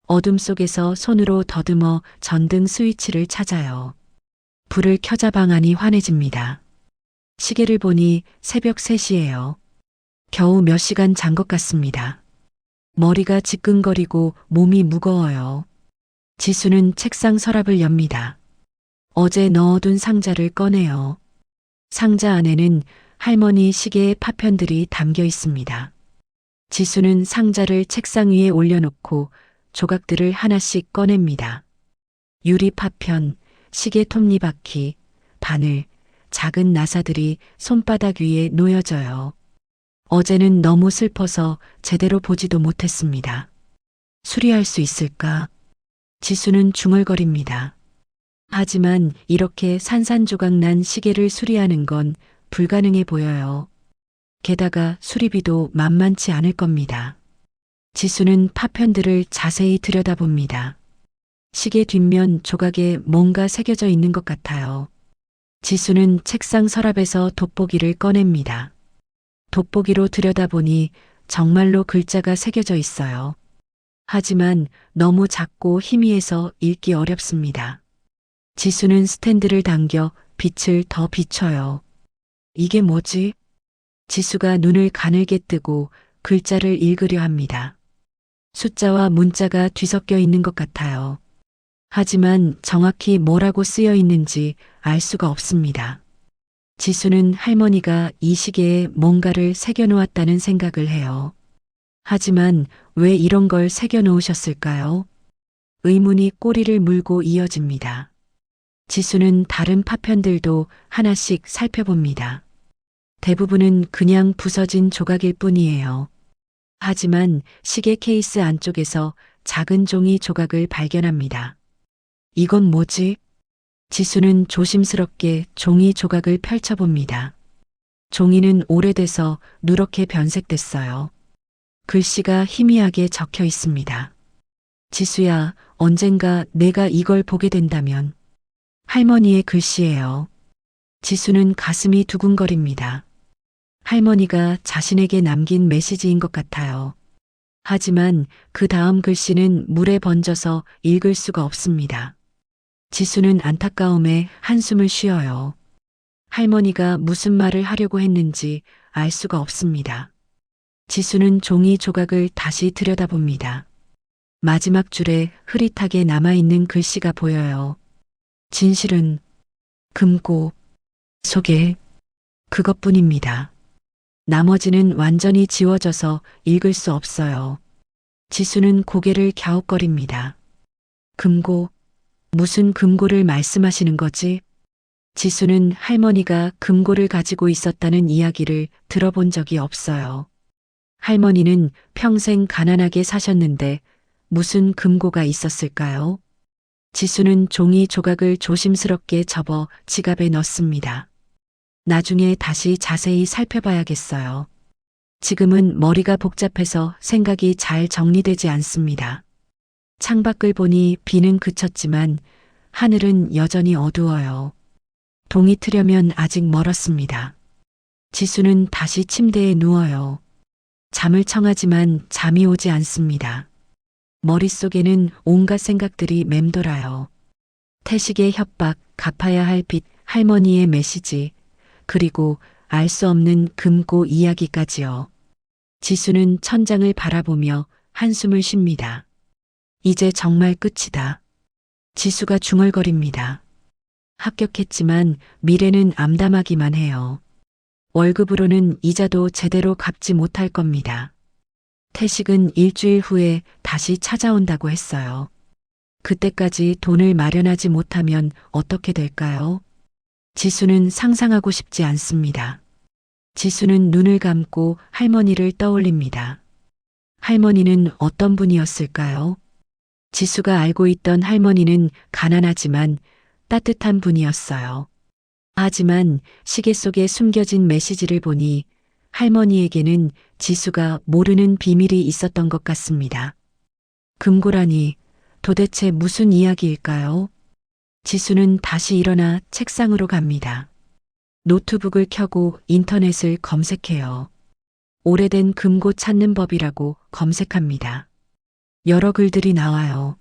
어둠 속에서 손으로 더듬어 전등 스위치를 찾아요. 불을 켜자 방 안이 환해집니다. 시계를 보니 새벽 3시예요. 겨우 몇 시간 잔 것 같습니다. 머리가 지끈거리고 몸이 무거워요. 지수는 책상 서랍을 엽니다. 어제 넣어둔 상자를 꺼내요. 상자 안에는 할머니 시계의 파편들이 담겨 있습니다. 지수는 상자를 책상 위에 올려놓고 조각들을 하나씩 꺼냅니다. 유리 파편, 시계 톱니바퀴, 바늘, 작은 나사들이 손바닥 위에 놓여져요. 어제는 너무 슬퍼서 제대로 보지도 못했습니다. 수리할 수 있을까? 지수는 중얼거립니다. 하지만 이렇게 산산조각 난 시계를 수리하는 건 불가능해 보여요. 게다가 수리비도 만만치 않을 겁니다. 지수는 파편들을 자세히 들여다봅니다. 시계 뒷면 조각에 뭔가 새겨져 있는 것 같아요. 지수는 책상 서랍에서 돋보기를 꺼냅니다. 돋보기로 들여다보니 정말로 글자가 새겨져 있어요. 하지만 너무 작고 희미해서 읽기 어렵습니다. 지수는 스탠드를 당겨 빛을 더 비춰요. 이게 뭐지? 지수가 눈을 가늘게 뜨고 글자를 읽으려 합니다. 숫자와 문자가 뒤섞여 있는 것 같아요. 하지만 정확히 뭐라고 쓰여 있는지 알 수가 없습니다. 지수는 할머니가 이 시계에 뭔가를 새겨 놓았다는 생각을 해요. 하지만 왜 이런 걸 새겨 놓으셨을까요? 의문이 꼬리를 물고 이어집니다. 지수는 다른 파편들도 하나씩 살펴봅니다. 대부분은 그냥 부서진 조각일 뿐이에요. 하지만 시계 케이스 안쪽에서 작은 종이 조각을 발견합니다. 이건 뭐지? 지수는 조심스럽게 종이 조각을 펼쳐봅니다. 종이는 오래돼서 누렇게 변색됐어요. 글씨가 희미하게 적혀 있습니다. 지수야, 언젠가 내가 이걸 보게 된다면. 할머니의 글씨예요. 지수는 가슴이 두근거립니다. 할머니가 자신에게 남긴 메시지인 것 같아요. 하지만 그 다음 글씨는 물에 번져서 읽을 수가 없습니다. 지수는 안타까움에 한숨을 쉬어요. 할머니가 무슨 말을 하려고 했는지 알 수가 없습니다. 지수는 종이 조각을 다시 들여다봅니다. 마지막 줄에 흐릿하게 남아있는 글씨가 보여요. 진실은 금고 속에 그것뿐입니다. 나머지는 완전히 지워져서 읽을 수 없어요. 지수는 고개를 갸웃거립니다. 금고, 무슨 금고를 말씀하시는 거지? 지수는 할머니가 금고를 가지고 있었다는 이야기를 들어본 적이 없어요. 할머니는 평생 가난하게 사셨는데 무슨 금고가 있었을까요? 지수는 종이 조각을 조심스럽게 접어 지갑에 넣습니다. 나중에 다시 자세히 살펴봐야겠어요. 지금은 머리가 복잡해서 생각이 잘 정리되지 않습니다. 창밖을 보니 비는 그쳤지만 하늘은 여전히 어두워요. 동이 트려면 아직 멀었습니다. 지수는 다시 침대에 누워요. 잠을 청하지만 잠이 오지 않습니다. 머릿속에는 온갖 생각들이 맴돌아요. 태식의 협박, 갚아야 할 빚, 할머니의 메시지, 그리고 알 수 없는 금고 이야기까지요. 지수는 천장을 바라보며 한숨을 쉽니다. 이제 정말 끝이다. 지수가 중얼거립니다. 합격했지만 미래는 암담하기만 해요. 월급으로는 이자도 제대로 갚지 못할 겁니다. 태식은 일주일 후에 다시 찾아온다고 했어요. 그때까지 돈을 마련하지 못하면 어떻게 될까요? 지수는 상상하고 싶지 않습니다. 지수는 눈을 감고 할머니를 떠올립니다. 할머니는 어떤 분이었을까요? 지수가 알고 있던 할머니는 가난하지만 따뜻한 분이었어요. 하지만 시계 속에 숨겨진 메시지를 보니 할머니에게는 지수가 모르는 비밀이 있었던 것 같습니다. 금고라니 도대체 무슨 이야기일까요? 지수는 다시 일어나 책상으로 갑니다. 노트북을 켜고 인터넷을 검색해요. 오래된 금고 찾는 법이라고 검색합니다. 여러 글들이 나와요.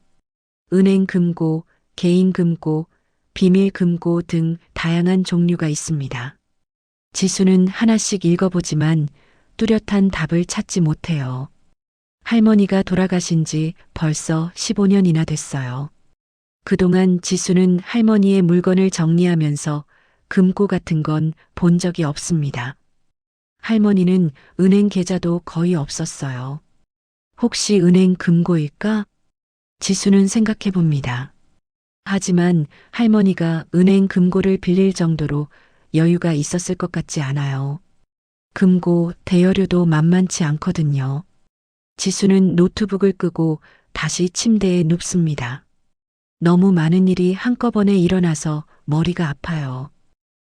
은행 금고, 개인 금고, 비밀 금고 등 다양한 종류가 있습니다. 지수는 하나씩 읽어보지만 뚜렷한 답을 찾지 못해요. 할머니가 돌아가신 지 벌써 15년이나 됐어요. 그동안 지수는 할머니의 물건을 정리하면서 금고 같은 건 본 적이 없습니다. 할머니는 은행 계좌도 거의 없었어요. 혹시 은행 금고일까? 지수는 생각해 봅니다. 하지만 할머니가 은행 금고를 빌릴 정도로 여유가 있었을 것 같지 않아요. 금고 대여료도 만만치 않거든요. 지수는 노트북을 끄고 다시 침대에 눕습니다. 너무 많은 일이 한꺼번에 일어나서 머리가 아파요.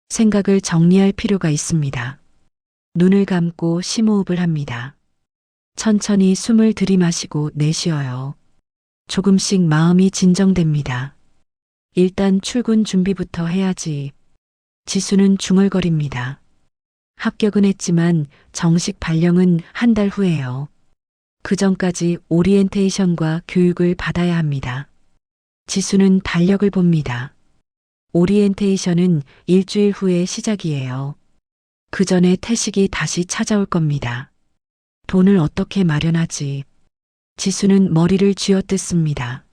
생각을 정리할 필요가 있습니다. 눈을 감고 심호흡을 합니다. 천천히 숨을 들이마시고 내쉬어요. 조금씩 마음이 진정됩니다. 일단 출근 준비부터 해야지. 지수는 중얼거립니다. 합격은 했지만 정식 발령은 한 달 후예요. 그 전까지 오리엔테이션과 교육을 받아야 합니다. 지수는 달력을 봅니다. 오리엔테이션은 일주일 후의 시작이에요. 그 전에 태식이 다시 찾아올 겁니다. 돈을 어떻게 마련하지? 지수는 머리를 쥐어뜯습니다.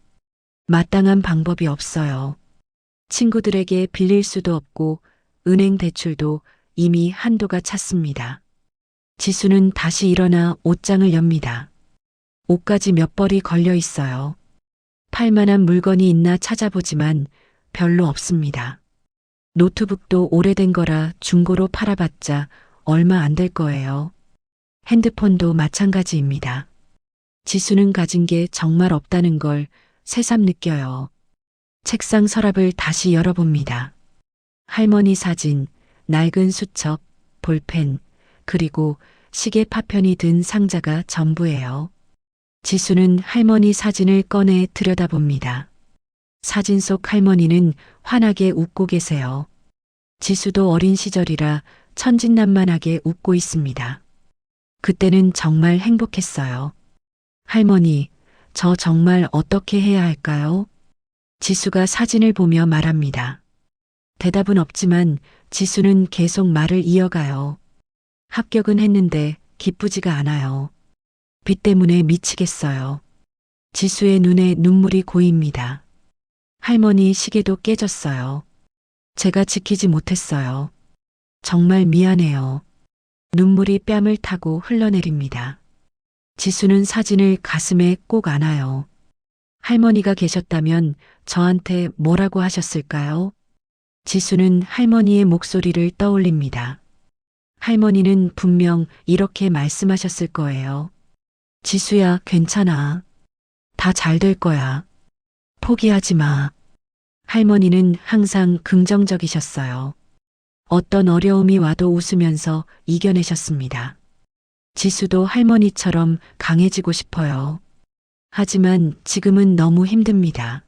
마땅한 방법이 없어요. 친구들에게 빌릴 수도 없고 은행 대출도 이미 한도가 찼습니다. 지수는 다시 일어나 옷장을 엽니다. 옷까지 몇 벌이 걸려 있어요. 팔만한 물건이 있나 찾아보지만 별로 없습니다. 노트북도 오래된 거라 중고로 팔아봤자 얼마 안 될 거예요. 핸드폰도 마찬가지입니다. 지수는 가진 게 정말 없다는 걸 새삼 느껴요. 책상 서랍을 다시 열어봅니다. 할머니 사진, 낡은 수첩, 볼펜, 그리고 시계 파편이 든 상자가 전부예요. 지수는 할머니 사진을 꺼내 들여다봅니다. 사진 속 할머니는 환하게 웃고 계세요. 지수도 어린 시절이라 천진난만하게 웃고 있습니다. 그때는 정말 행복했어요. 할머니, 저 정말 어떻게 해야 할까요? 지수가 사진을 보며 말합니다. 대답은 없지만 지수는 계속 말을 이어가요. 합격은 했는데 기쁘지가 않아요. 빚 때문에 미치겠어요. 지수의 눈에 눈물이 고입니다. 할머니 시계도 깨졌어요. 제가 지키지 못했어요. 정말 미안해요. 눈물이 뺨을 타고 흘러내립니다. 지수는 사진을 가슴에 꼭 안아요. 할머니가 계셨다면 저한테 뭐라고 하셨을까요? 지수는 할머니의 목소리를 떠올립니다. 할머니는 분명 이렇게 말씀하셨을 거예요. 지수야, 괜찮아. 다 잘 될 거야. 포기하지 마. 할머니는 항상 긍정적이셨어요. 어떤 어려움이 와도 웃으면서 이겨내셨습니다. 지수도 할머니처럼 강해지고 싶어요. 하지만 지금은 너무 힘듭니다.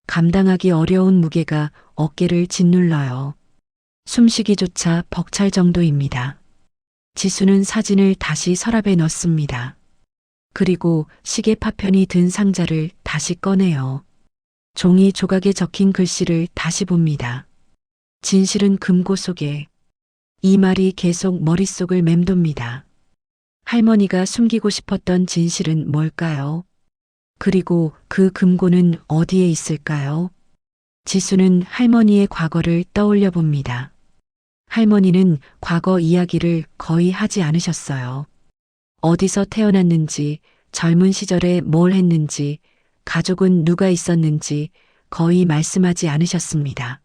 감당하기 어려운 무게가 어깨를 짓눌러요. 숨쉬기조차 벅찰 정도입니다. 지수는 사진을 다시 서랍에 넣습니다. 그리고 시계 파편이 든 상자를 다시 꺼내요. 종이 조각에 적힌 글씨를 다시 봅니다. 진실은 금고 속에. 이 말이 계속 머릿속을 맴돕니다. 할머니가 숨기고 싶었던 진실은 뭘까요? 그리고 그 금고는 어디에 있을까요? 지수는 할머니의 과거를 떠올려 봅니다. 할머니는 과거 이야기를 거의 하지 않으셨어요. 어디서 태어났는지, 젊은 시절에 뭘 했는지, 가족은 누가 있었는지 거의 말씀하지 않으셨습니다.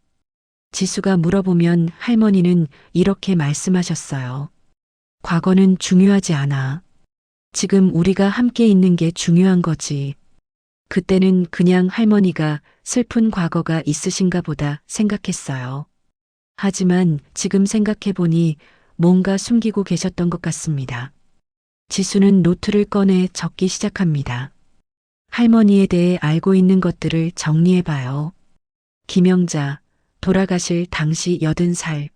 지수가 물어보면 할머니는 이렇게 말씀하셨어요. 과거는 중요하지 않아. 지금 우리가 함께 있는 게 중요한 거지. 그때는 그냥 할머니가 슬픈 과거가 있으신가 보다 생각했어요. 하지만 지금 생각해보니 뭔가 숨기고 계셨던 것 같습니다. 지수는 노트를 꺼내 적기 시작합니다. 할머니에 대해 알고 있는 것들을 정리해봐요. 김영자, 돌아가실 당시 80살.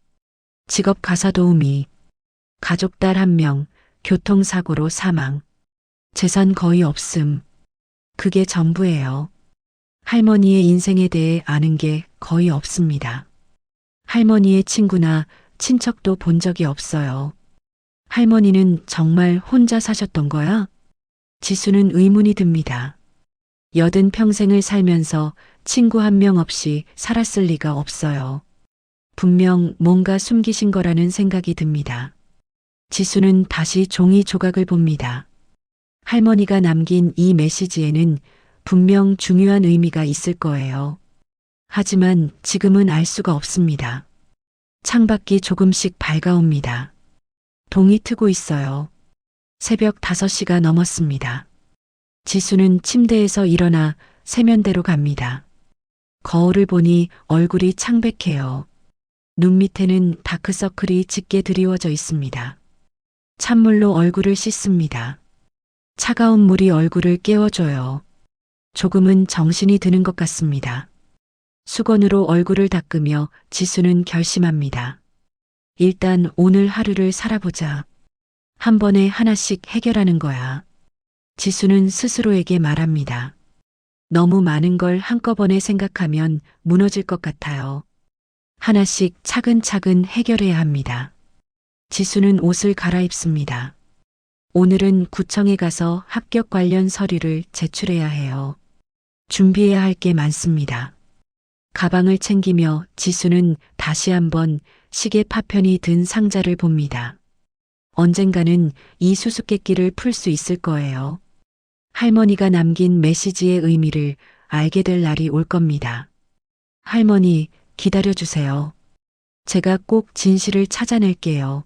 직업 가사도우미. 가족 딸 1명, 교통사고로 사망. 재산 거의 없음. 그게 전부예요. 할머니의 인생에 대해 아는 게 거의 없습니다. 할머니의 친구나 친척도 본 적이 없어요. 할머니는 정말 혼자 사셨던 거야? 지수는 의문이 듭니다. 80평생을 살면서 친구 1명 없이 살았을 리가 없어요. 분명 뭔가 숨기신 거라는 생각이 듭니다. 지수는 다시 종이 조각을 봅니다. 할머니가 남긴 이 메시지에는 분명 중요한 의미가 있을 거예요. 하지만 지금은 알 수가 없습니다. 창밖이 조금씩 밝아옵니다. 동이 트고 있어요. 새벽 5시가 넘었습니다. 지수는 침대에서 일어나 세면대로 갑니다. 거울을 보니 얼굴이 창백해요. 눈 밑에는 다크서클이 짙게 드리워져 있습니다. 찬물로 얼굴을 씻습니다. 차가운 물이 얼굴을 깨워줘요. 조금은 정신이 드는 것 같습니다. 수건으로 얼굴을 닦으며 지수는 결심합니다. 일단 오늘 하루를 살아보자. 한 번에 하나씩 해결하는 거야. 지수는 스스로에게 말합니다. 너무 많은 걸 한꺼번에 생각하면 무너질 것 같아요. 하나씩 차근차근 해결해야 합니다. 지수는 옷을 갈아입습니다. 오늘은 구청에 가서 합격 관련 서류를 제출해야 해요. 준비해야 할 게 많습니다. 가방을 챙기며 지수는 다시 한번 시계 파편이 든 상자를 봅니다. 언젠가는 이 수수께끼를 풀 수 있을 거예요. 할머니가 남긴 메시지의 의미를 알게 될 날이 올 겁니다. 할머니, 기다려주세요. 제가 꼭 진실을 찾아낼게요.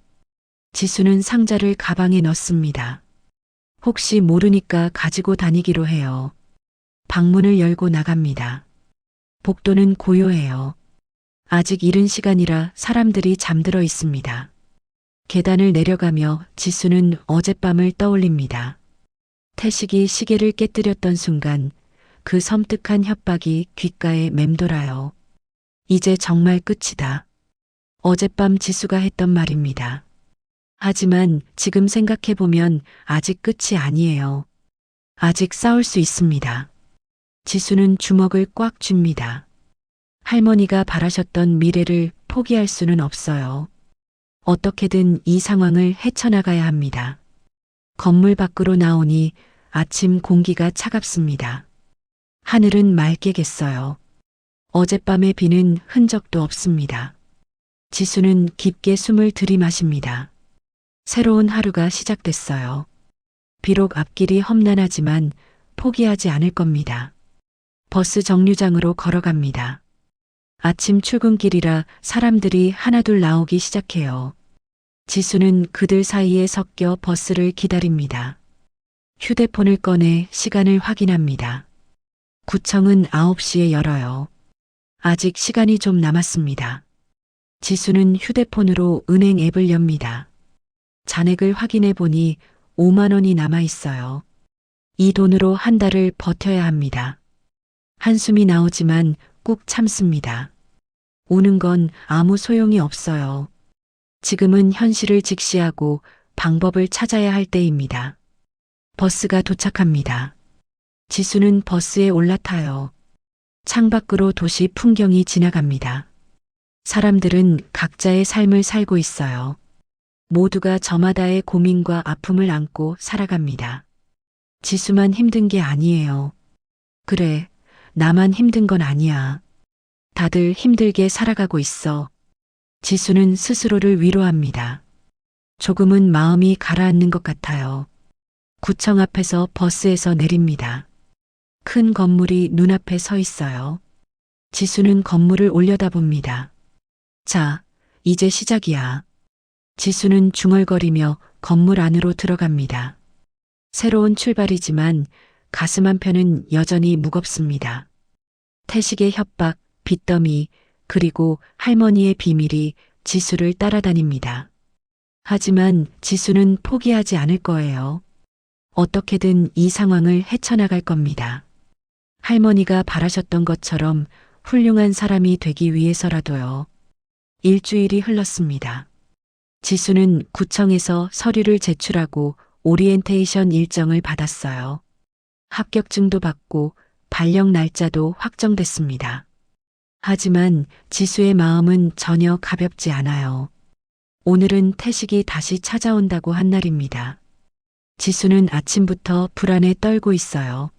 지수는 상자를 가방에 넣습니다. 혹시 모르니까 가지고 다니기로 해요. 방문을 열고 나갑니다. 복도는 고요해요. 아직 이른 시간이라 사람들이 잠들어 있습니다. 계단을 내려가며 지수는 어젯밤을 떠올립니다. 태식이 시계를 깨뜨렸던 순간 그 섬뜩한 협박이 귓가에 맴돌아요. 이제 정말 끝이다. 어젯밤 지수가 했던 말입니다. 하지만 지금 생각해보면 아직 끝이 아니에요. 아직 싸울 수 있습니다. 지수는 주먹을 꽉 쥡니다. 할머니가 바라셨던 미래를 포기할 수는 없어요. 어떻게든 이 상황을 헤쳐나가야 합니다. 건물 밖으로 나오니 아침 공기가 차갑습니다. 하늘은 맑게 겠어요. 어젯밤의 비는 흔적도 없습니다. 지수는 깊게 숨을 들이마십니다. 새로운 하루가 시작됐어요. 비록 앞길이 험난하지만 포기하지 않을 겁니다. 버스 정류장으로 걸어갑니다. 아침 출근길이라 사람들이 하나둘 나오기 시작해요. 지수는 그들 사이에 섞여 버스를 기다립니다. 휴대폰을 꺼내 시간을 확인합니다. 구청은 9시에 열어요. 아직 시간이 좀 남았습니다. 지수는 휴대폰으로 은행 앱을 엽니다. 잔액을 확인해 보니 5만 원이 남아 있어요. 이 돈으로 한 달을 버텨야 합니다. 한숨이 나오지만 꾹 참습니다. 우는 건 아무 소용이 없어요. 지금은 현실을 직시하고 방법을 찾아야 할 때입니다. 버스가 도착합니다. 지수는 버스에 올라타요. 창밖으로 도시 풍경이 지나갑니다. 사람들은 각자의 삶을 살고 있어요. 모두가 저마다의 고민과 아픔을 안고 살아갑니다. 지수만 힘든 게 아니에요. 그래, 나만 힘든 건 아니야. 다들 힘들게 살아가고 있어. 지수는 스스로를 위로합니다. 조금은 마음이 가라앉는 것 같아요. 구청 앞에서 버스에서 내립니다. 큰 건물이 눈앞에 서 있어요. 지수는 건물을 올려다봅니다. 자, 이제 시작이야. 지수는 중얼거리며 건물 안으로 들어갑니다. 새로운 출발이지만 가슴 한편은 여전히 무겁습니다. 태식의 협박, 빚더미, 그리고 할머니의 비밀이 지수를 따라다닙니다. 하지만 지수는 포기하지 않을 거예요. 어떻게든 이 상황을 헤쳐나갈 겁니다. 할머니가 바라셨던 것처럼 훌륭한 사람이 되기 위해서라도요. 일주일이 흘렀습니다. 지수는 구청에서 서류를 제출하고 오리엔테이션 일정을 받았어요. 합격증도 받고 발령 날짜도 확정됐습니다. 하지만 지수의 마음은 전혀 가볍지 않아요. 오늘은 태식이 다시 찾아온다고 한 날입니다. 지수는 아침부터 불안에 떨고 있어요.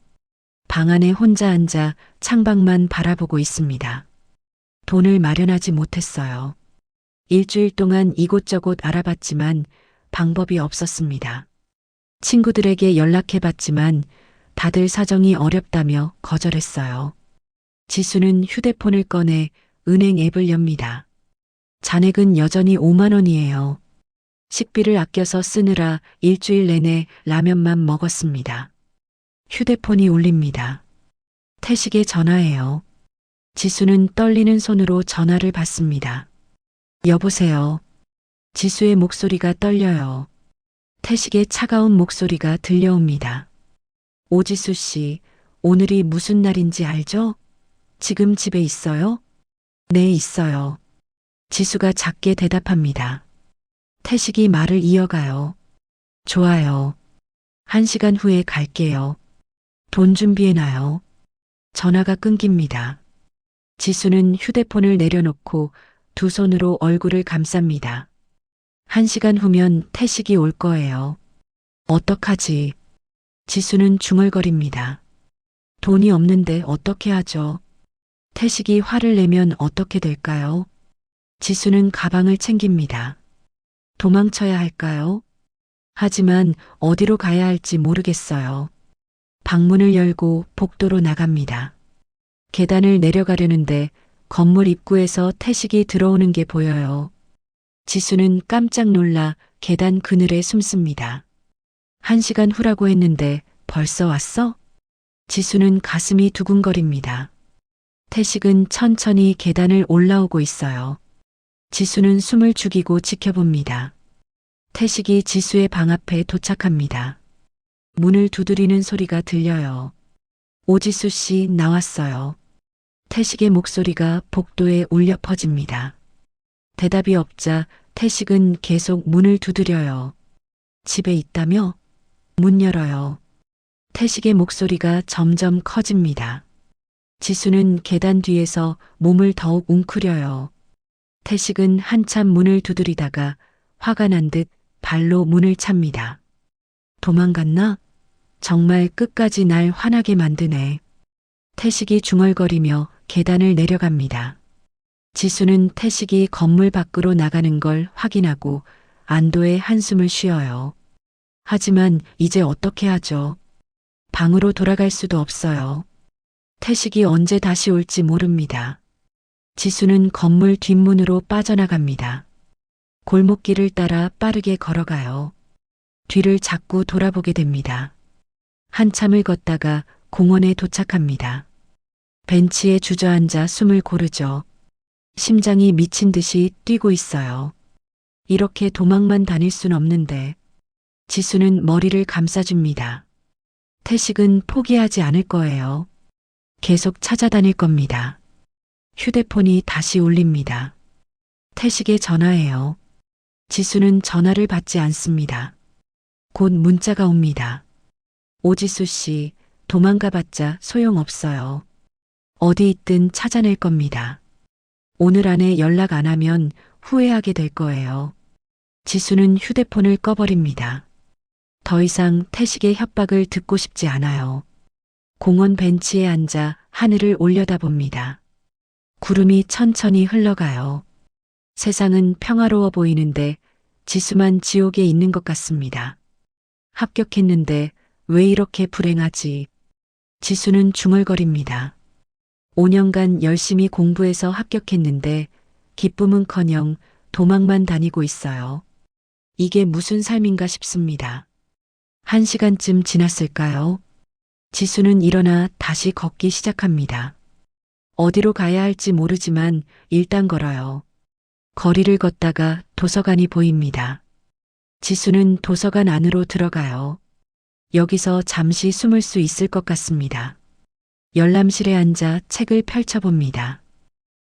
방 안에 혼자 앉아 창밖만 바라보고 있습니다. 돈을 마련하지 못했어요. 일주일 동안 이곳저곳 알아봤지만 방법이 없었습니다. 친구들에게 연락해봤지만 다들 사정이 어렵다며 거절했어요. 지수는 휴대폰을 꺼내 은행 앱을 엽니다. 잔액은 여전히 5만 원이에요. 식비를 아껴서 쓰느라 일주일 내내 라면만 먹었습니다. 휴대폰이 울립니다. 태식의 전화예요. 지수는 떨리는 손으로 전화를 받습니다. 여보세요. 지수의 목소리가 떨려요. 태식의 차가운 목소리가 들려옵니다. 오지수 씨, 오늘이 무슨 날인지 알죠? 지금 집에 있어요? 네, 있어요. 지수가 작게 대답합니다. 태식이 말을 이어가요. 좋아요. 1시간 후에 갈게요. 돈 준비해놔요. 전화가 끊깁니다. 지수는 휴대폰을 내려놓고 두 손으로 얼굴을 감쌉니다. 1시간 후면 태식이 올 거예요. 어떡하지? 지수는 중얼거립니다. 돈이 없는데 어떻게 하죠? 태식이 화를 내면 어떻게 될까요? 지수는 가방을 챙깁니다. 도망쳐야 할까요? 하지만 어디로 가야 할지 모르겠어요. 방문을 열고 복도로 나갑니다. 계단을 내려가려는데 건물 입구에서 태식이 들어오는 게 보여요. 지수는 깜짝 놀라 계단 그늘에 숨습니다. 1시간 후라고 했는데 벌써 왔어? 지수는 가슴이 두근거립니다. 태식은 천천히 계단을 올라오고 있어요. 지수는 숨을 죽이고 지켜봅니다. 태식이 지수의 방 앞에 도착합니다. 문을 두드리는 소리가 들려요. 오지수 씨 나왔어요. 태식의 목소리가 복도에 울려 퍼집니다. 대답이 없자 태식은 계속 문을 두드려요. 집에 있다며? 문 열어요. 태식의 목소리가 점점 커집니다. 지수는 계단 뒤에서 몸을 더욱 웅크려요. 태식은 한참 문을 두드리다가 화가 난 듯 발로 문을 찹니다. 도망갔나? 정말 끝까지 날 화나게 만드네. 태식이 중얼거리며 계단을 내려갑니다. 지수는 태식이 건물 밖으로 나가는 걸 확인하고 안도의 한숨을 쉬어요. 하지만 이제 어떻게 하죠? 방으로 돌아갈 수도 없어요. 태식이 언제 다시 올지 모릅니다. 지수는 건물 뒷문으로 빠져나갑니다. 골목길을 따라 빠르게 걸어가요. 뒤를 자꾸 돌아보게 됩니다. 한참을 걷다가 공원에 도착합니다. 벤치에 주저앉아 숨을 고르죠. 심장이 미친 듯이 뛰고 있어요. 이렇게 도망만 다닐 순 없는데. 지수는 머리를 감싸줍니다. 태식은 포기하지 않을 거예요. 계속 찾아다닐 겁니다. 휴대폰이 다시 울립니다. 태식의 전화예요. 지수는 전화를 받지 않습니다. 곧 문자가 옵니다. 오지수 씨, 도망가봤자 소용없어요. 어디 있든 찾아낼 겁니다. 오늘 안에 연락 안 하면 후회하게 될 거예요. 지수는 휴대폰을 꺼버립니다. 더 이상 태식의 협박을 듣고 싶지 않아요. 공원 벤치에 앉아 하늘을 올려다봅니다. 구름이 천천히 흘러가요. 세상은 평화로워 보이는데 지수만 지옥에 있는 것 같습니다. 합격했는데 왜 이렇게 불행하지? 지수는 중얼거립니다. 5년간 열심히 공부해서 합격했는데 기쁨은커녕 도망만 다니고 있어요. 이게 무슨 삶인가 싶습니다. 1시간쯤 지났을까요? 지수는 일어나 다시 걷기 시작합니다. 어디로 가야 할지 모르지만 일단 걸어요. 거리를 걷다가 도서관이 보입니다. 지수는 도서관 안으로 들어가요. 여기서 잠시 숨을 수 있을 것 같습니다. 열람실에 앉아 책을 펼쳐봅니다.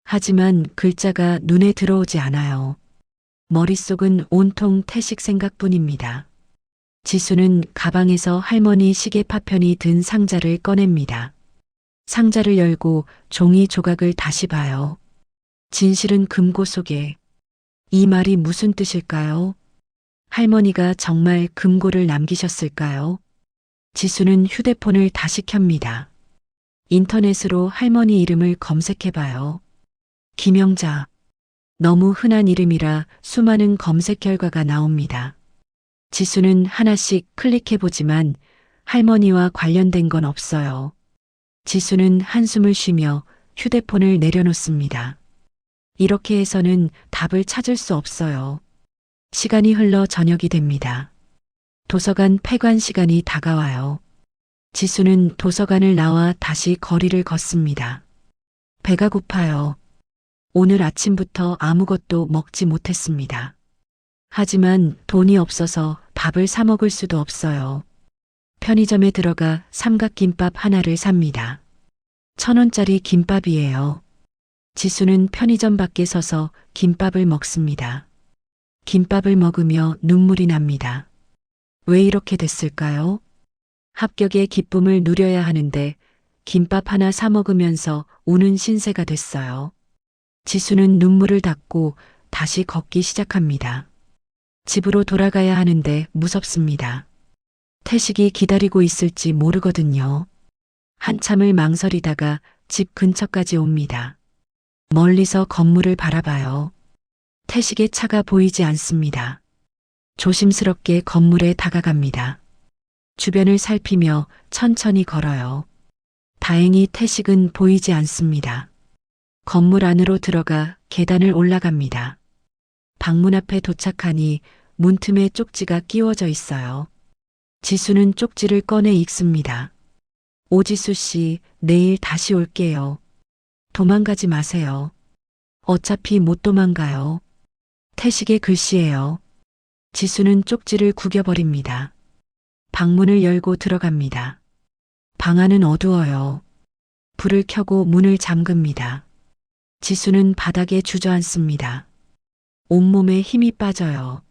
하지만 글자가 눈에 들어오지 않아요. 머릿속은 온통 태식 생각뿐입니다. 지수는 가방에서 할머니 시계 파편이 든 상자를 꺼냅니다. 상자를 열고 종이 조각을 다시 봐요. 진실은 금고 속에. 이 말이 무슨 뜻일까요? 할머니가 정말 금고를 남기셨을까요? 지수는 휴대폰을 다시 켭니다. 인터넷으로 할머니 이름을 검색해봐요. 김영자. 너무 흔한 이름이라 수많은 검색 결과가 나옵니다. 지수는 하나씩 클릭해보지만 할머니와 관련된 건 없어요. 지수는 한숨을 쉬며 휴대폰을 내려놓습니다. 이렇게 해서는 답을 찾을 수 없어요. 시간이 흘러 저녁이 됩니다. 도서관 폐관 시간이 다가와요. 지수는 도서관을 나와 다시 거리를 걷습니다. 배가 고파요. 오늘 아침부터 아무것도 먹지 못했습니다. 하지만 돈이 없어서 밥을 사 먹을 수도 없어요. 편의점에 들어가 삼각김밥 하나를 삽니다. 1,000원짜리 김밥이에요. 지수는 편의점 밖에 서서 김밥을 먹습니다. 김밥을 먹으며 눈물이 납니다. 왜 이렇게 됐을까요? 합격의 기쁨을 누려야 하는데 김밥 하나 사 먹으면서 우는 신세가 됐어요. 지수는 눈물을 닦고 다시 걷기 시작합니다. 집으로 돌아가야 하는데 무섭습니다. 태식이 기다리고 있을지 모르거든요. 한참을 망설이다가 집 근처까지 옵니다. 멀리서 건물을 바라봐요. 태식의 차가 보이지 않습니다. 조심스럽게 건물에 다가갑니다. 주변을 살피며 천천히 걸어요. 다행히 태식은 보이지 않습니다. 건물 안으로 들어가 계단을 올라갑니다. 방문 앞에 도착하니 문틈에 쪽지가 끼워져 있어요. 지수는 쪽지를 꺼내 읽습니다. 오지수 씨, 내일 다시 올게요. 도망가지 마세요. 어차피 못 도망가요. 태식의 글씨예요. 지수는 쪽지를 구겨버립니다. 방문을 열고 들어갑니다. 방 안은 어두워요. 불을 켜고 문을 잠급니다. 지수는 바닥에 주저앉습니다. 온몸에 힘이 빠져요.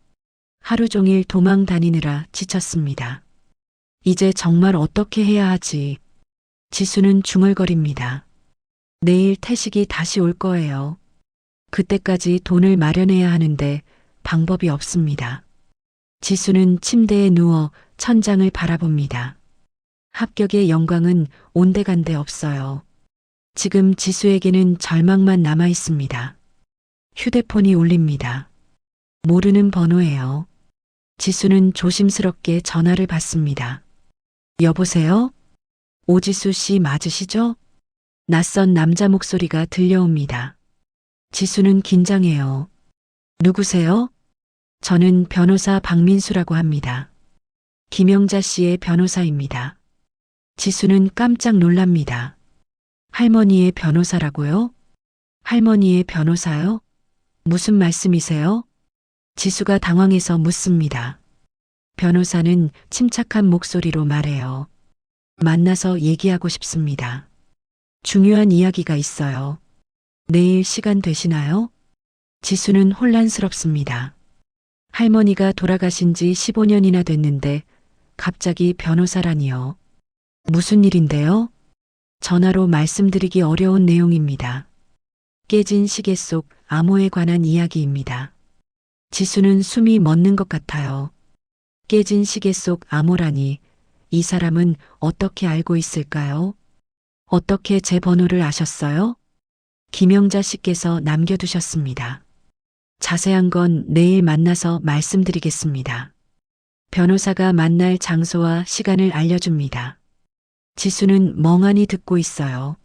하루 종일 도망 다니느라 지쳤습니다. 이제 정말 어떻게 해야 하지? 지수는 중얼거립니다. 내일 태식이 다시 올 거예요. 그때까지 돈을 마련해야 하는데 방법이 없습니다. 지수는 침대에 누워 천장을 바라봅니다. 합격의 영광은 온데간데 없어요. 지금 지수에게는 절망만 남아 있습니다. 휴대폰이 울립니다. 모르는 번호예요. 지수는 조심스럽게 전화를 받습니다. 여보세요? 오지수 씨 맞으시죠? 낯선 남자 목소리가 들려옵니다. 지수는 긴장해요. 누구세요? 저는 변호사 박민수라고 합니다. 김영자 씨의 변호사입니다. 지수는 깜짝 놀랍니다. 할머니의 변호사라고요? 할머니의 변호사요? 무슨 말씀이세요? 지수가 당황해서 묻습니다. 변호사는 침착한 목소리로 말해요. 만나서 얘기하고 싶습니다. 중요한 이야기가 있어요. 내일 시간 되시나요? 지수는 혼란스럽습니다. 할머니가 돌아가신 지 15년이나 됐는데 갑자기 변호사라니요. 무슨 일인데요? 전화로 말씀드리기 어려운 내용입니다. 깨진 시계 속 암호에 관한 이야기입니다. 지수는 숨이 멎는 것 같아요. 깨진 시계 속 암호라니 이 사람은 어떻게 알고 있을까요? 어떻게 제 번호를 아셨어요? 김영자 씨께서 남겨두셨습니다. 자세한 건 내일 만나서 말씀드리겠습니다. 변호사가 만날 장소와 시간을 알려줍니다. 지수는 멍하니 듣고 있어요.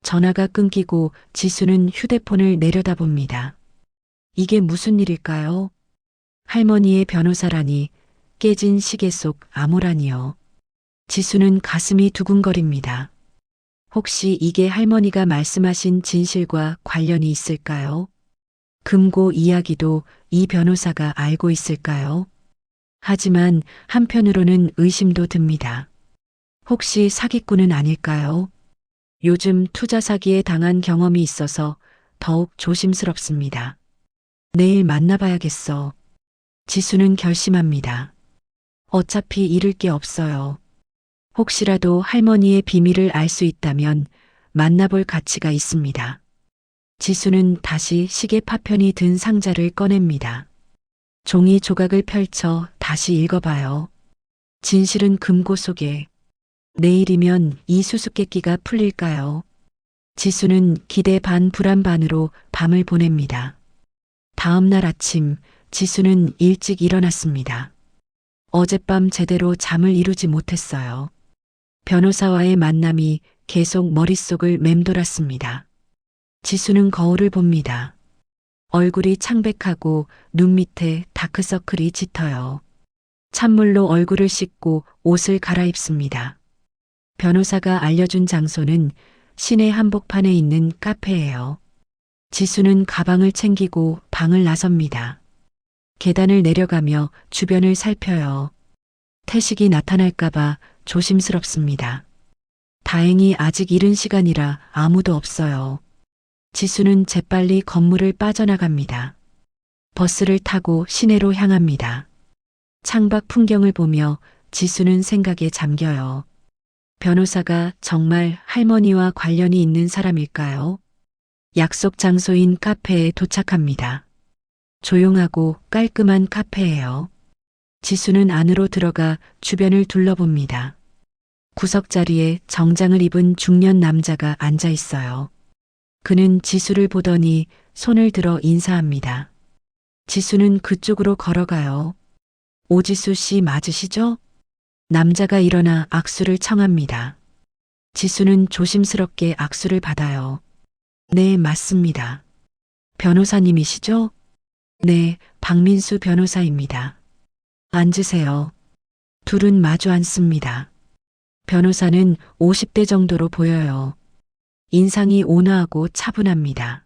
전화가 끊기고 지수는 휴대폰을 내려다봅니다. 이게 무슨 일일까요? 할머니의 변호사라니 깨진 시계 속 암호라니요. 지수는 가슴이 두근거립니다. 혹시 이게 할머니가 말씀하신 진실과 관련이 있을까요? 금고 이야기도 이 변호사가 알고 있을까요? 하지만 한편으로는 의심도 듭니다. 혹시 사기꾼은 아닐까요? 요즘 투자 사기에 당한 경험이 있어서 더욱 조심스럽습니다. 내일 만나봐야겠어. 지수는 결심합니다. 어차피 잃을 게 없어요. 혹시라도 할머니의 비밀을 알 수 있다면 만나볼 가치가 있습니다. 지수는 다시 시계 파편이 든 상자를 꺼냅니다. 종이 조각을 펼쳐 다시 읽어봐요. 진실은 금고 속에. 내일이면 이 수수께끼가 풀릴까요? 지수는 기대 반 불안 반으로 밤을 보냅니다. 다음 날 아침 지수는 일찍 일어났습니다. 어젯밤 제대로 잠을 이루지 못했어요. 변호사와의 만남이 계속 머릿속을 맴돌았습니다. 지수는 거울을 봅니다. 얼굴이 창백하고 눈 밑에 다크서클이 짙어요. 찬물로 얼굴을 씻고 옷을 갈아입습니다. 변호사가 알려준 장소는 시내 한복판에 있는 카페예요. 지수는 가방을 챙기고 방을 나섭니다. 계단을 내려가며 주변을 살펴요. 태식이 나타날까봐 조심스럽습니다. 다행히 아직 이른 시간이라 아무도 없어요. 지수는 재빨리 건물을 빠져나갑니다. 버스를 타고 시내로 향합니다. 창밖 풍경을 보며 지수는 생각에 잠겨요. 변호사가 정말 할머니와 관련이 있는 사람일까요? 약속 장소인 카페에 도착합니다. 조용하고 깔끔한 카페예요. 지수는 안으로 들어가 주변을 둘러봅니다. 구석자리에 정장을 입은 중년 남자가 앉아 있어요. 그는 지수를 보더니 손을 들어 인사합니다. 지수는 그쪽으로 걸어가요. 오지수 씨 맞으시죠? 남자가 일어나 악수를 청합니다. 지수는 조심스럽게 악수를 받아요. 네, 맞습니다. 변호사님이시죠? 네, 박민수 변호사입니다. 앉으세요. 둘은 마주 앉습니다. 변호사는 50대 정도로 보여요. 인상이 온화하고 차분합니다.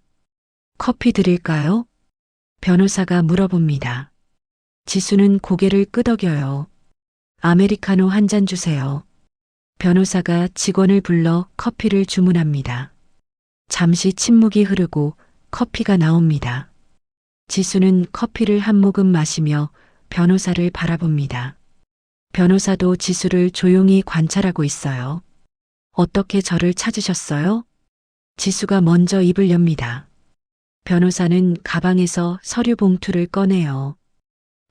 커피 드릴까요? 변호사가 물어봅니다. 지수는 고개를 끄덕여요. 아메리카노 한 잔 주세요. 변호사가 직원을 불러 커피를 주문합니다. 잠시 침묵이 흐르고 커피가 나옵니다. 지수는 커피를 한 모금 마시며 변호사를 바라봅니다. 변호사도 지수를 조용히 관찰하고 있어요. 어떻게 저를 찾으셨어요? 지수가 먼저 입을 엽니다. 변호사는 가방에서 서류 봉투를 꺼내요.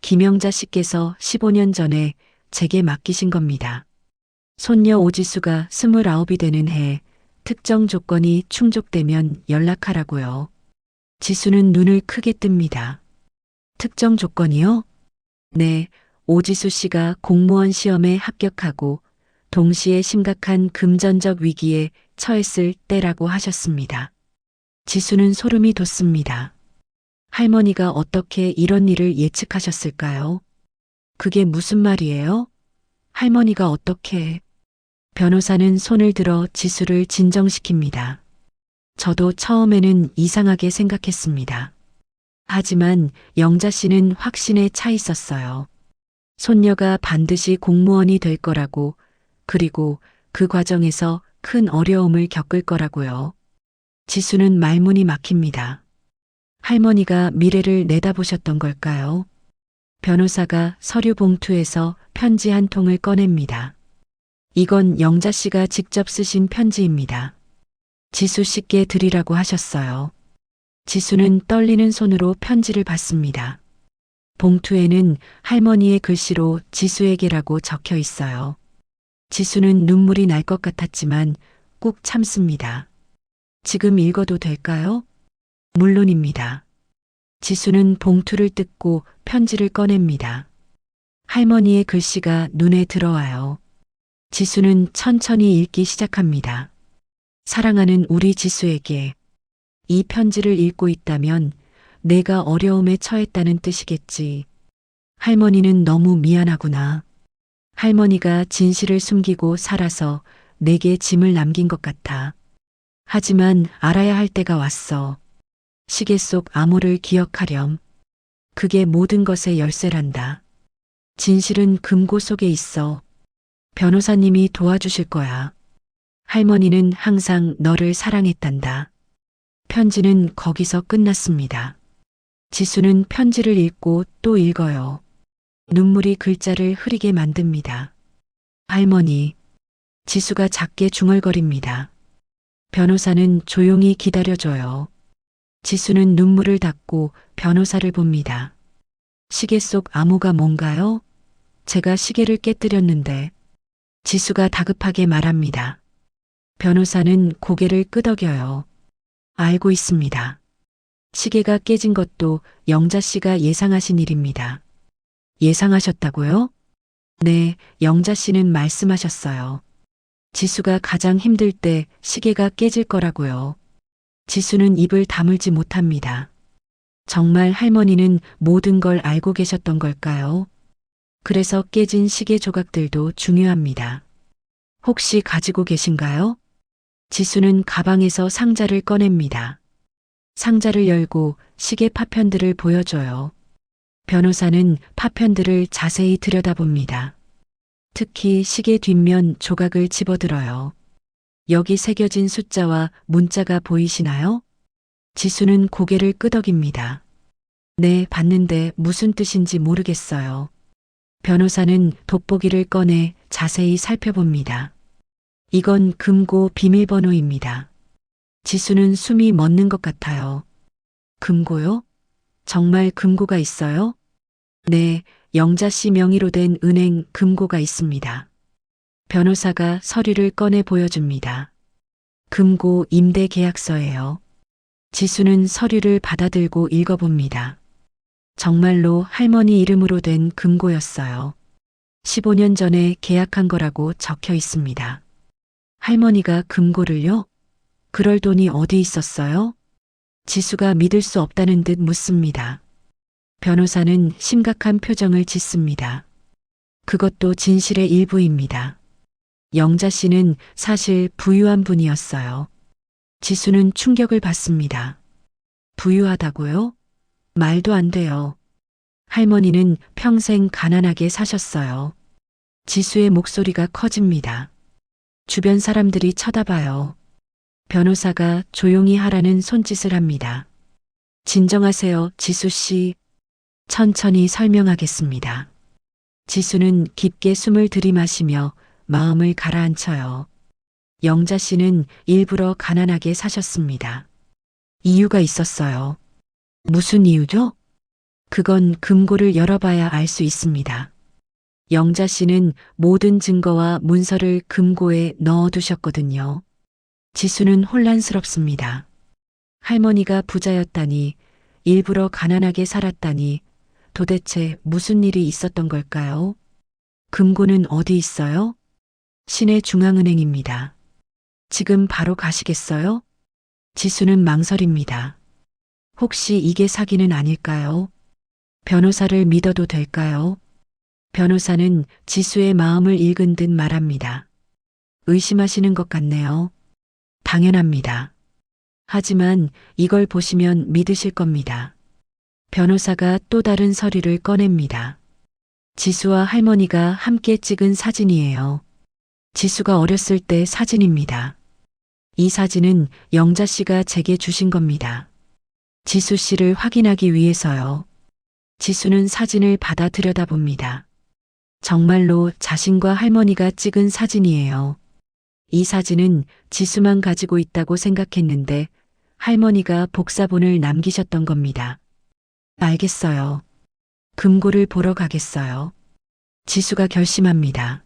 김영자 씨께서 15년 전에 제게 맡기신 겁니다. 손녀 오지수가 29이 되는 해 특정 조건이 충족되면 연락하라고요. 지수는 눈을 크게 뜹니다. 특정 조건이요? 네, 오지수 씨가 공무원 시험에 합격하고 동시에 심각한 금전적 위기에 처했을 때라고 하셨습니다. 지수는 소름이 돋습니다. 할머니가 어떻게 이런 일을 예측하셨을까요? 그게 무슨 말이에요? 할머니가 어떻게... 변호사는 손을 들어 지수를 진정시킵니다. 저도 처음에는 이상하게 생각했습니다. 하지만 영자 씨는 확신에 차 있었어요. 손녀가 반드시 공무원이 될 거라고, 그리고 그 과정에서 큰 어려움을 겪을 거라고요. 지수는 말문이 막힙니다. 할머니가 미래를 내다보셨던 걸까요? 변호사가 서류 봉투에서 편지 한 통을 꺼냅니다. 이건 영자 씨가 직접 쓰신 편지입니다. 지수 씨께 드리라고 하셨어요. 지수는 떨리는 손으로 편지를 받습니다. 봉투에는 할머니의 글씨로 지수에게라고 적혀 있어요. 지수는 눈물이 날 것 같았지만 꾹 참습니다. 지금 읽어도 될까요? 물론입니다. 지수는 봉투를 뜯고 편지를 꺼냅니다. 할머니의 글씨가 눈에 들어와요. 지수는 천천히 읽기 시작합니다. 사랑하는 우리 지수에게 이 편지를 읽고 있다면 내가 어려움에 처했다는 뜻이겠지. 할머니는 너무 미안하구나. 할머니가 진실을 숨기고 살아서 내게 짐을 남긴 것 같아. 하지만 알아야 할 때가 왔어. 시계 속 암호를 기억하렴. 그게 모든 것의 열쇠란다. 진실은 금고 속에 있어. 변호사님이 도와주실 거야. 할머니는 항상 너를 사랑했단다. 편지는 거기서 끝났습니다. 지수는 편지를 읽고 또 읽어요. 눈물이 글자를 흐리게 만듭니다. 할머니. 지수가 작게 중얼거립니다. 변호사는 조용히 기다려줘요. 지수는 눈물을 닦고 변호사를 봅니다. 시계 속 암호가 뭔가요? 제가 시계를 깨뜨렸는데. 지수가 다급하게 말합니다. 변호사는 고개를 끄덕여요. 알고 있습니다. 시계가 깨진 것도 영자 씨가 예상하신 일입니다. 예상하셨다고요? 네, 영자 씨는 말씀하셨어요. 지수가 가장 힘들 때 시계가 깨질 거라고요. 지수는 입을 다물지 못합니다. 정말 할머니는 모든 걸 알고 계셨던 걸까요? 그래서 깨진 시계 조각들도 중요합니다. 혹시 가지고 계신가요? 지수는 가방에서 상자를 꺼냅니다. 상자를 열고 시계 파편들을 보여줘요. 변호사는 파편들을 자세히 들여다봅니다. 특히 시계 뒷면 조각을 집어들어요. 여기 새겨진 숫자와 문자가 보이시나요? 지수는 고개를 끄덕입니다. 네, 봤는데 무슨 뜻인지 모르겠어요. 변호사는 돋보기를 꺼내 자세히 살펴봅니다. 이건 금고 비밀번호입니다. 지수는 숨이 멎는 것 같아요. 금고요? 정말 금고가 있어요? 네, 영자 씨 명의로 된 은행 금고가 있습니다. 변호사가 서류를 꺼내 보여줍니다. 금고 임대 계약서예요. 지수는 서류를 받아들고 읽어봅니다. 정말로 할머니 이름으로 된 금고였어요. 15년 전에 계약한 거라고 적혀 있습니다. 할머니가 금고를요? 그럴 돈이 어디 있었어요? 지수가 믿을 수 없다는 듯 묻습니다. 변호사는 심각한 표정을 짓습니다. 그것도 진실의 일부입니다. 영자 씨는 사실 부유한 분이었어요. 지수는 충격을 받습니다. 부유하다고요? 말도 안 돼요. 할머니는 평생 가난하게 사셨어요. 지수의 목소리가 커집니다. 주변 사람들이 쳐다봐요. 변호사가 조용히 하라는 손짓을 합니다. 진정하세요, 지수 씨. 천천히 설명하겠습니다. 지수는 깊게 숨을 들이마시며 마음을 가라앉혀요. 영자 씨는 일부러 가난하게 사셨습니다. 이유가 있었어요. 무슨 이유죠? 그건 금고를 열어봐야 알 수 있습니다. 영자 씨는 모든 증거와 문서를 금고에 넣어두셨거든요. 지수는 혼란스럽습니다. 할머니가 부자였다니, 일부러 가난하게 살았다니, 도대체 무슨 일이 있었던 걸까요? 금고는 어디 있어요? 시내 중앙은행입니다. 지금 바로 가시겠어요? 지수는 망설입니다. 혹시 이게 사기는 아닐까요? 변호사를 믿어도 될까요? 변호사는 지수의 마음을 읽은 듯 말합니다. 의심하시는 것 같네요. 당연합니다. 하지만 이걸 보시면 믿으실 겁니다. 변호사가 또 다른 서류를 꺼냅니다. 지수와 할머니가 함께 찍은 사진이에요. 지수가 어렸을 때 사진입니다. 이 사진은 영자 씨가 제게 주신 겁니다. 지수 씨를 확인하기 위해서요. 지수는 사진을 받아 들여다봅니다. 정말로 자신과 할머니가 찍은 사진이에요. 이 사진은 지수만 가지고 있다고 생각했는데 할머니가 복사본을 남기셨던 겁니다. 알겠어요. 금고를 보러 가겠어요. 지수가 결심합니다.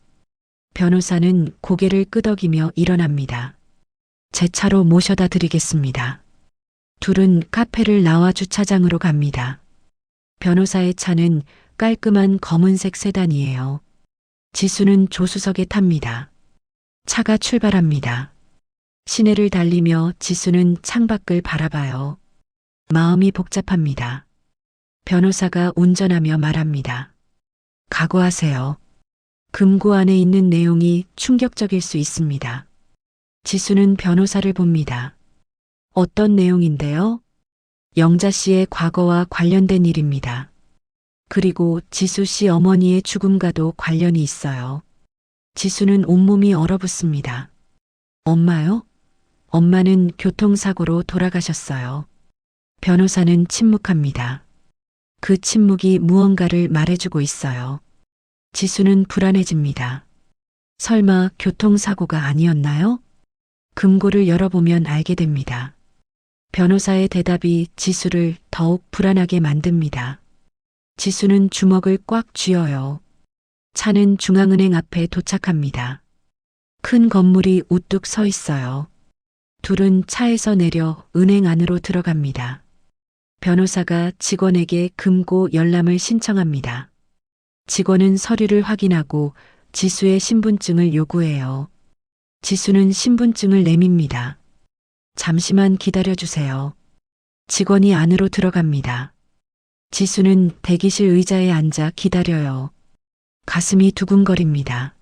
변호사는 고개를 끄덕이며 일어납니다. 제 차로 모셔다 드리겠습니다. 둘은 카페를 나와 주차장으로 갑니다. 변호사의 차는 깔끔한 검은색 세단이에요. 지수는 조수석에 탑니다. 차가 출발합니다. 시내를 달리며 지수는 창밖을 바라봐요. 마음이 복잡합니다. 변호사가 운전하며 말합니다. 각오하세요. 금고 안에 있는 내용이 충격적일 수 있습니다. 지수는 변호사를 봅니다. 어떤 내용인데요? 영자 씨의 과거와 관련된 일입니다. 그리고 지수 씨 어머니의 죽음과도 관련이 있어요. 지수는 온몸이 얼어붙습니다. 엄마요? 엄마는 교통사고로 돌아가셨어요. 변호사는 침묵합니다. 그 침묵이 무언가를 말해주고 있어요. 지수는 불안해집니다. 설마 교통사고가 아니었나요? 금고를 열어보면 알게 됩니다. 변호사의 대답이 지수를 더욱 불안하게 만듭니다. 지수는 주먹을 꽉 쥐어요. 차는 중앙은행 앞에 도착합니다. 큰 건물이 우뚝 서 있어요. 둘은 차에서 내려 은행 안으로 들어갑니다. 변호사가 직원에게 금고 열람을 신청합니다. 직원은 서류를 확인하고 지수의 신분증을 요구해요. 지수는 신분증을 내밉니다. 잠시만 기다려주세요. 직원이 안으로 들어갑니다. 지수는 대기실 의자에 앉아 기다려요. 가슴이 두근거립니다.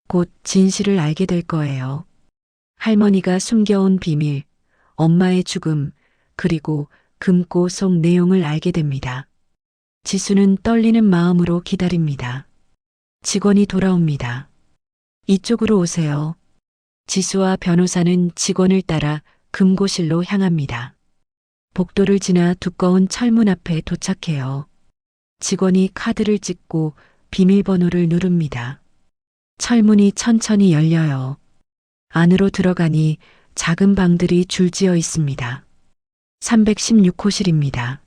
곧 진실을 알게 될 거예요. 할머니가 숨겨온 비밀, 엄마의 죽음, 그리고 금고 속 내용을 알게 됩니다. 지수는 떨리는 마음으로 기다립니다. 직원이 돌아옵니다. 이쪽으로 오세요. 지수와 변호사는 직원을 따라 금고실로 향합니다. 복도를 지나 두꺼운 철문 앞에 도착해요. 직원이 카드를 찍고 비밀번호를 누릅니다. 철문이 천천히 열려요. 안으로 들어가니 작은 방들이 줄지어 있습니다. 316호실입니다.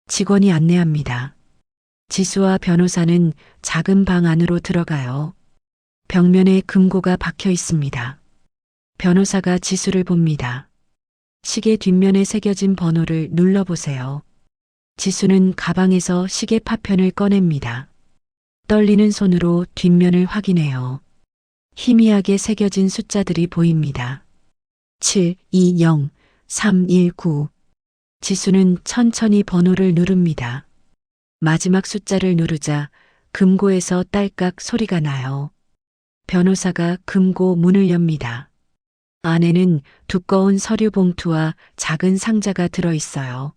직원이 안내합니다. 지수와 변호사는 작은 방 안으로 들어가요. 벽면에 금고가 박혀 있습니다. 변호사가 지수를 봅니다. 시계 뒷면에 새겨진 번호를 눌러보세요. 지수는 가방에서 시계 파편을 꺼냅니다. 떨리는 손으로 뒷면을 확인해요. 희미하게 새겨진 숫자들이 보입니다. 7, 2, 0, 3, 1, 9. 지수는 천천히 번호를 누릅니다. 마지막 숫자를 누르자 금고에서 딸깍 소리가 나요. 변호사가 금고 문을 엽니다. 안에는 두꺼운 서류 봉투와 작은 상자가 들어 있어요.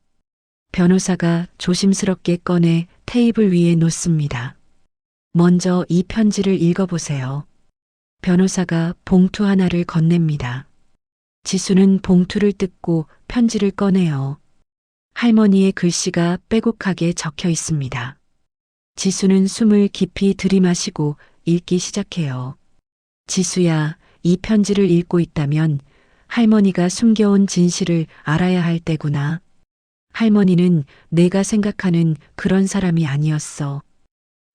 변호사가 조심스럽게 꺼내 테이블 위에 놓습니다. 먼저 이 편지를 읽어보세요. 변호사가 봉투 하나를 건넵니다. 지수는 봉투를 뜯고 편지를 꺼내요. 할머니의 글씨가 빼곡하게 적혀 있습니다. 지수는 숨을 깊이 들이마시고 읽기 시작해요. 지수야, 이 편지를 읽고 있다면 할머니가 숨겨온 진실을 알아야 할 때구나. 할머니는 내가 생각하는 그런 사람이 아니었어.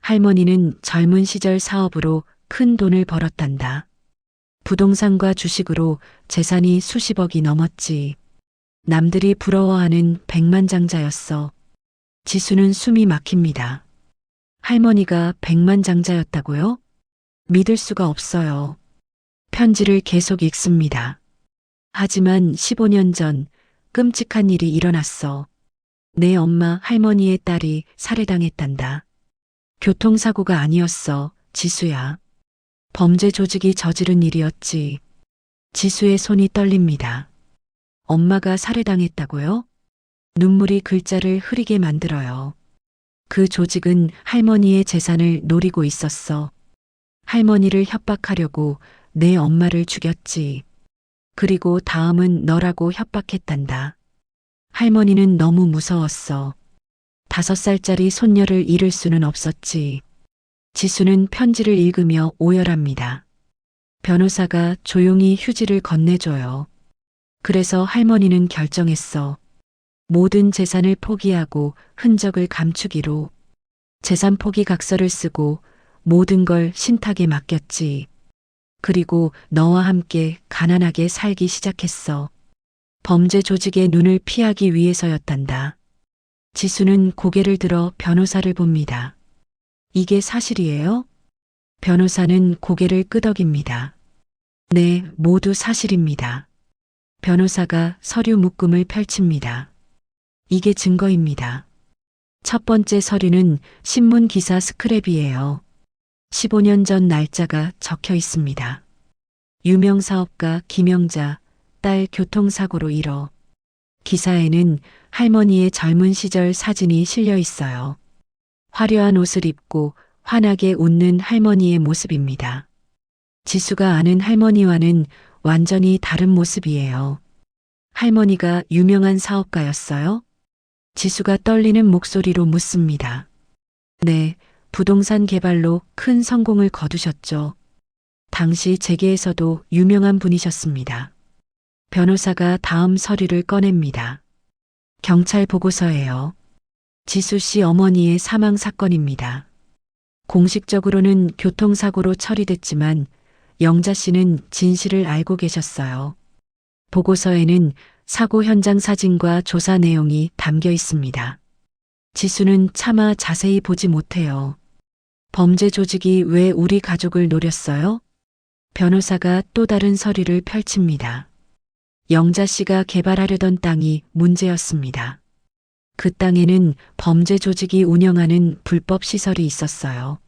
할머니는 젊은 시절 사업으로 큰 돈을 벌었단다. 부동산과 주식으로 재산이 수십억이 넘었지. 남들이 부러워하는 백만장자였어. 지수는 숨이 막힙니다. 할머니가 백만장자였다고요? 믿을 수가 없어요. 편지를 계속 읽습니다. 하지만 15년 전 끔찍한 일이 일어났어. 내 엄마 할머니의 딸이 살해당했단다. 교통사고가 아니었어, 지수야. 범죄 조직이 저지른 일이었지. 지수의 손이 떨립니다. 엄마가 살해당했다고요? 눈물이 글자를 흐리게 만들어요. 그 조직은 할머니의 재산을 노리고 있었어. 할머니를 협박하려고 내 엄마를 죽였지. 그리고 다음은 너라고 협박했단다. 할머니는 너무 무서웠어. 5살짜리 손녀를 잃을 수는 없었지. 지수는 편지를 읽으며 오열합니다. 변호사가 조용히 휴지를 건네줘요. 그래서 할머니는 결정했어. 모든 재산을 포기하고 흔적을 감추기로. 재산 포기 각서를 쓰고 모든 걸 신탁에 맡겼지. 그리고 너와 함께 가난하게 살기 시작했어. 범죄 조직의 눈을 피하기 위해서였단다. 지수는 고개를 들어 변호사를 봅니다. 이게 사실이에요? 변호사는 고개를 끄덕입니다. 네, 모두 사실입니다. 변호사가 서류 묶음을 펼칩니다. 이게 증거입니다. 첫 번째 서류는 신문 기사 스크랩이에요. 15년 전 날짜가 적혀 있습니다. 유명 사업가 김영자, 딸 교통사고로 잃어. 기사에는 할머니의 젊은 시절 사진이 실려 있어요. 화려한 옷을 입고 환하게 웃는 할머니의 모습입니다. 지수가 아는 할머니와는 완전히 다른 모습이에요. 할머니가 유명한 사업가였어요? 지수가 떨리는 목소리로 묻습니다. 네, 부동산 개발로 큰 성공을 거두셨죠. 당시 재계에서도 유명한 분이셨습니다. 변호사가 다음 서류를 꺼냅니다. 경찰 보고서예요. 지수 씨 어머니의 사망 사건입니다. 공식적으로는 교통사고로 처리됐지만 영자 씨는 진실을 알고 계셨어요. 보고서에는 사고 현장 사진과 조사 내용이 담겨 있습니다. 지수는 차마 자세히 보지 못해요. 범죄 조직이 왜 우리 가족을 노렸어요? 변호사가 또 다른 서류를 펼칩니다. 영자 씨가 개발하려던 땅이 문제였습니다. 그 땅에는 범죄 조직이 운영하는 불법 시설이 있었어요.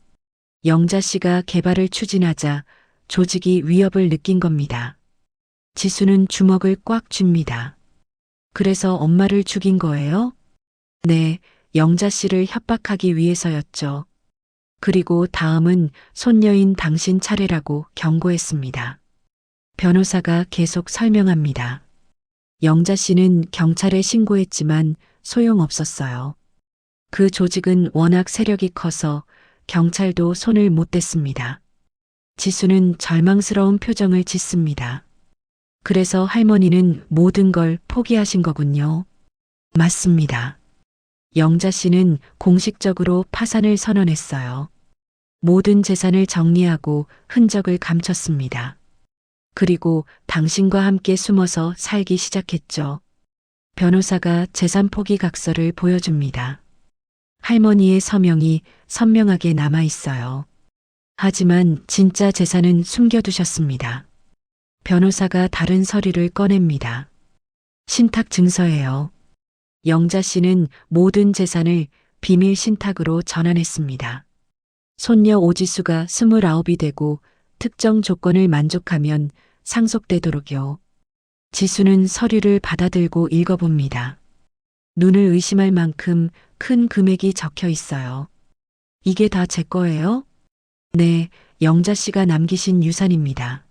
영자 씨가 개발을 추진하자 조직이 위협을 느낀 겁니다. 지수는 주먹을 꽉 쥡니다. 그래서 엄마를 죽인 거예요? 네, 영자 씨를 협박하기 위해서였죠. 그리고 다음은 손녀인 당신 차례라고 경고했습니다. 변호사가 계속 설명합니다. 영자 씨는 경찰에 신고했지만 소용없었어요. 그 조직은 워낙 세력이 커서 경찰도 손을 못 댔습니다. 지수는 절망스러운 표정을 짓습니다. 그래서 할머니는 모든 걸 포기하신 거군요. 맞습니다. 영자 씨는 공식적으로 파산을 선언했어요. 모든 재산을 정리하고 흔적을 감췄습니다. 그리고 당신과 함께 숨어서 살기 시작했죠. 변호사가 재산 포기 각서를 보여줍니다. 할머니의 서명이 선명하게 남아 있어요. 하지만 진짜 재산은 숨겨두셨습니다. 변호사가 다른 서류를 꺼냅니다. 신탁 증서예요. 영자 씨는 모든 재산을 비밀 신탁으로 전환했습니다. 손녀 오지수가 29이 되고 특정 조건을 만족하면 상속되도록요. 지수는 서류를 받아들고 읽어봅니다. 눈을 의심할 만큼 큰 금액이 적혀 있어요. 이게 다 제 거예요? 네, 영자 씨가 남기신 유산입니다.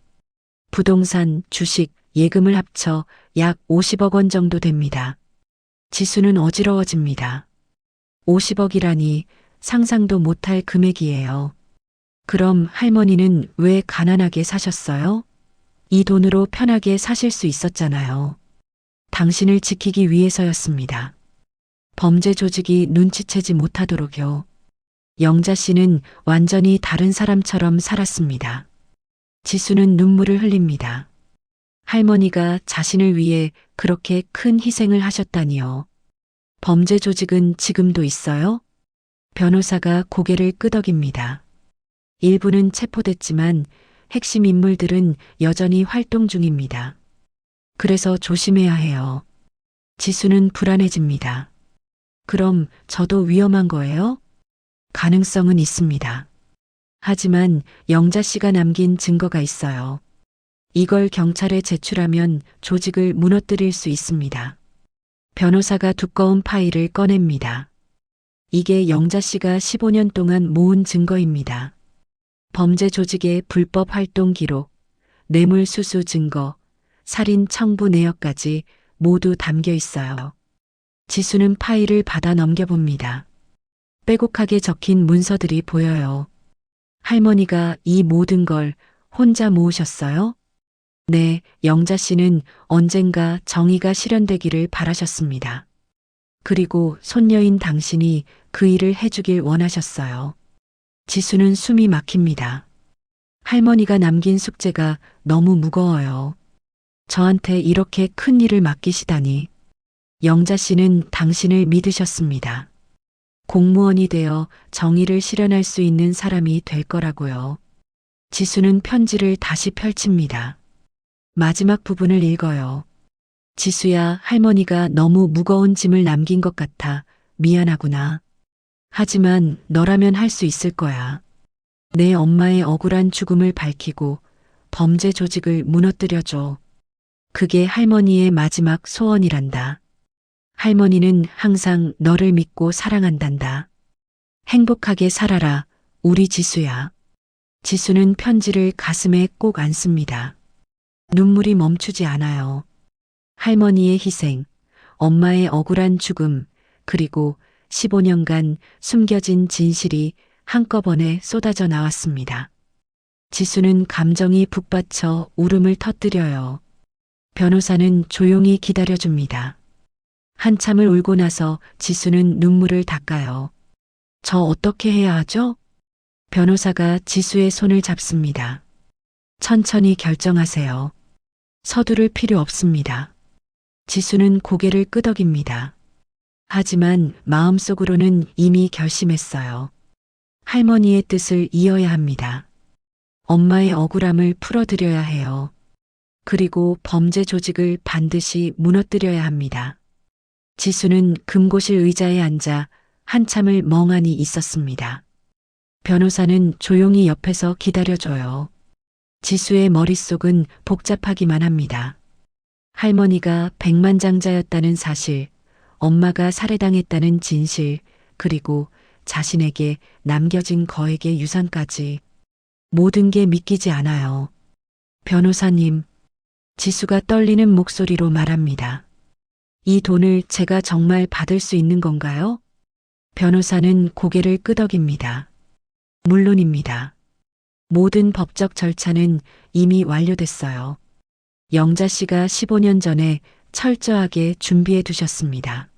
부동산, 주식, 예금을 합쳐 약 50억 원 정도 됩니다. 지수는 어지러워집니다. 50억이라니 상상도 못할 금액이에요. 그럼 할머니는 왜 가난하게 사셨어요? 이 돈으로 편하게 사실 수 있었잖아요. 당신을 지키기 위해서였습니다. 범죄 조직이 눈치채지 못하도록요. 영자 씨는 완전히 다른 사람처럼 살았습니다. 지수는 눈물을 흘립니다. 할머니가 자신을 위해 그렇게 큰 희생을 하셨다니요. 범죄 조직은 지금도 있어요? 변호사가 고개를 끄덕입니다. 일부는 체포됐지만 핵심 인물들은 여전히 활동 중입니다. 그래서 조심해야 해요. 지수는 불안해집니다. 그럼 저도 위험한 거예요? 가능성은 있습니다. 하지만 영자 씨가 남긴 증거가 있어요. 이걸 경찰에 제출하면 조직을 무너뜨릴 수 있습니다. 변호사가 두꺼운 파일을 꺼냅니다. 이게 영자 씨가 15년 동안 모은 증거입니다. 범죄 조직의 불법 활동 기록, 뇌물 수수 증거, 살인 청부 내역까지 모두 담겨 있어요. 지수는 파일을 받아 넘겨봅니다. 빼곡하게 적힌 문서들이 보여요. 할머니가 이 모든 걸 혼자 모으셨어요? 네, 영자 씨는 언젠가 정의가 실현되기를 바라셨습니다. 그리고 손녀인 당신이 그 일을 해주길 원하셨어요. 지수는 숨이 막힙니다. 할머니가 남긴 숙제가 너무 무거워요. 저한테 이렇게 큰 일을 맡기시다니. 영자 씨는 당신을 믿으셨습니다. 공무원이 되어 정의를 실현할 수 있는 사람이 될 거라고요. 지수는 편지를 다시 펼칩니다. 마지막 부분을 읽어요. 지수야, 할머니가 너무 무거운 짐을 남긴 것 같아 미안하구나. 하지만 너라면 할 수 있을 거야. 내 엄마의 억울한 죽음을 밝히고 범죄 조직을 무너뜨려줘. 그게 할머니의 마지막 소원이란다. 할머니는 항상 너를 믿고 사랑한단다. 행복하게 살아라, 우리 지수야. 지수는 편지를 가슴에 꼭 안습니다. 눈물이 멈추지 않아요. 할머니의 희생, 엄마의 억울한 죽음, 그리고 15년간 숨겨진 진실이 한꺼번에 쏟아져 나왔습니다. 지수는 감정이 북받쳐 울음을 터뜨려요. 변호사는 조용히 기다려줍니다. 한참을 울고 나서 지수는 눈물을 닦아요. 저 어떻게 해야 하죠? 변호사가 지수의 손을 잡습니다. 천천히 결정하세요. 서두를 필요 없습니다. 지수는 고개를 끄덕입니다. 하지만 마음속으로는 이미 결심했어요. 할머니의 뜻을 이어야 합니다. 엄마의 억울함을 풀어드려야 해요. 그리고 범죄 조직을 반드시 무너뜨려야 합니다. 지수는 금고실 의자에 앉아 한참을 멍하니 있었습니다. 변호사는 조용히 옆에서 기다려줘요. 지수의 머릿속은 복잡하기만 합니다. 할머니가 백만장자였다는 사실, 엄마가 살해당했다는 진실, 그리고 자신에게 남겨진 거액의 유산까지 모든 게 믿기지 않아요. 변호사님, 지수가 떨리는 목소리로 말합니다. 이 돈을 제가 정말 받을 수 있는 건가요? 변호사는 고개를 끄덕입니다. 물론입니다. 모든 법적 절차는 이미 완료됐어요. 영자 씨가 15년 전에 철저하게 준비해 두셨습니다.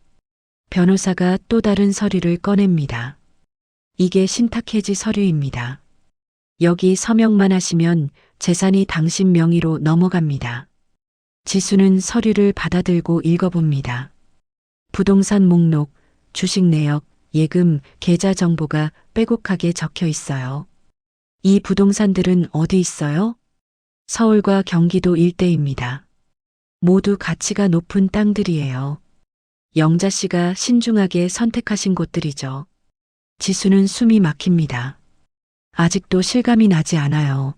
변호사가 또 다른 서류를 꺼냅니다. 이게 신탁해지 서류입니다. 여기 서명만 하시면 재산이 당신 명의로 넘어갑니다. 지수는 서류를 받아들고 읽어봅니다. 부동산 목록, 주식 내역, 예금, 계좌 정보가 빼곡하게 적혀 있어요. 이 부동산들은 어디 있어요? 서울과 경기도 일대입니다. 모두 가치가 높은 땅들이에요. 영자 씨가 신중하게 선택하신 곳들이죠. 지수는 숨이 막힙니다. 아직도 실감이 나지 않아요.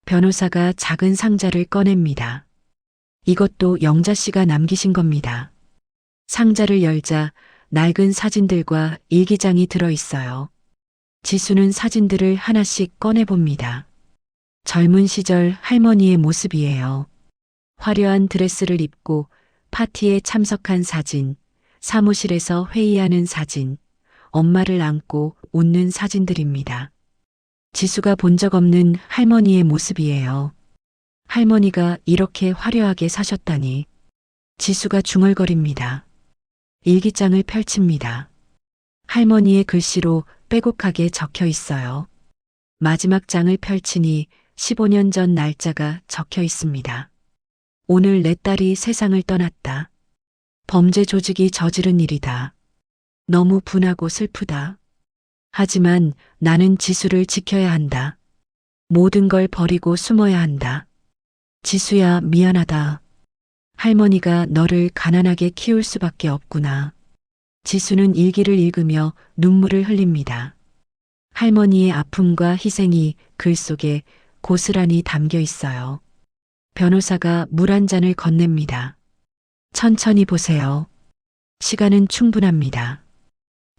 변호사가 작은 상자를 꺼냅니다. 이것도 영자 씨가 남기신 겁니다. 상자를 열자 낡은 사진들과 일기장이 들어 있어요. 지수는 사진들을 하나씩 꺼내봅니다. 젊은 시절 할머니의 모습이에요. 화려한 드레스를 입고 파티에 참석한 사진, 사무실에서 회의하는 사진, 엄마를 안고 웃는 사진들입니다. 지수가 본 적 없는 할머니의 모습이에요. 할머니가 이렇게 화려하게 사셨다니. 지수가 중얼거립니다. 일기장을 펼칩니다. 할머니의 글씨로 빼곡하게 적혀 있어요. 마지막 장을 펼치니 15년 전 날짜가 적혀 있습니다. 오늘 내 딸이 세상을 떠났다. 범죄 조직이 저지른 일이다. 너무 분하고 슬프다. 하지만 나는 지수를 지켜야 한다. 모든 걸 버리고 숨어야 한다. 지수야, 미안하다. 할머니가 너를 가난하게 키울 수밖에 없구나. 지수는 일기를 읽으며 눈물을 흘립니다. 할머니의 아픔과 희생이 글 속에 고스란히 담겨 있어요. 변호사가 물 한 잔을 건넵니다. 천천히 보세요. 시간은 충분합니다.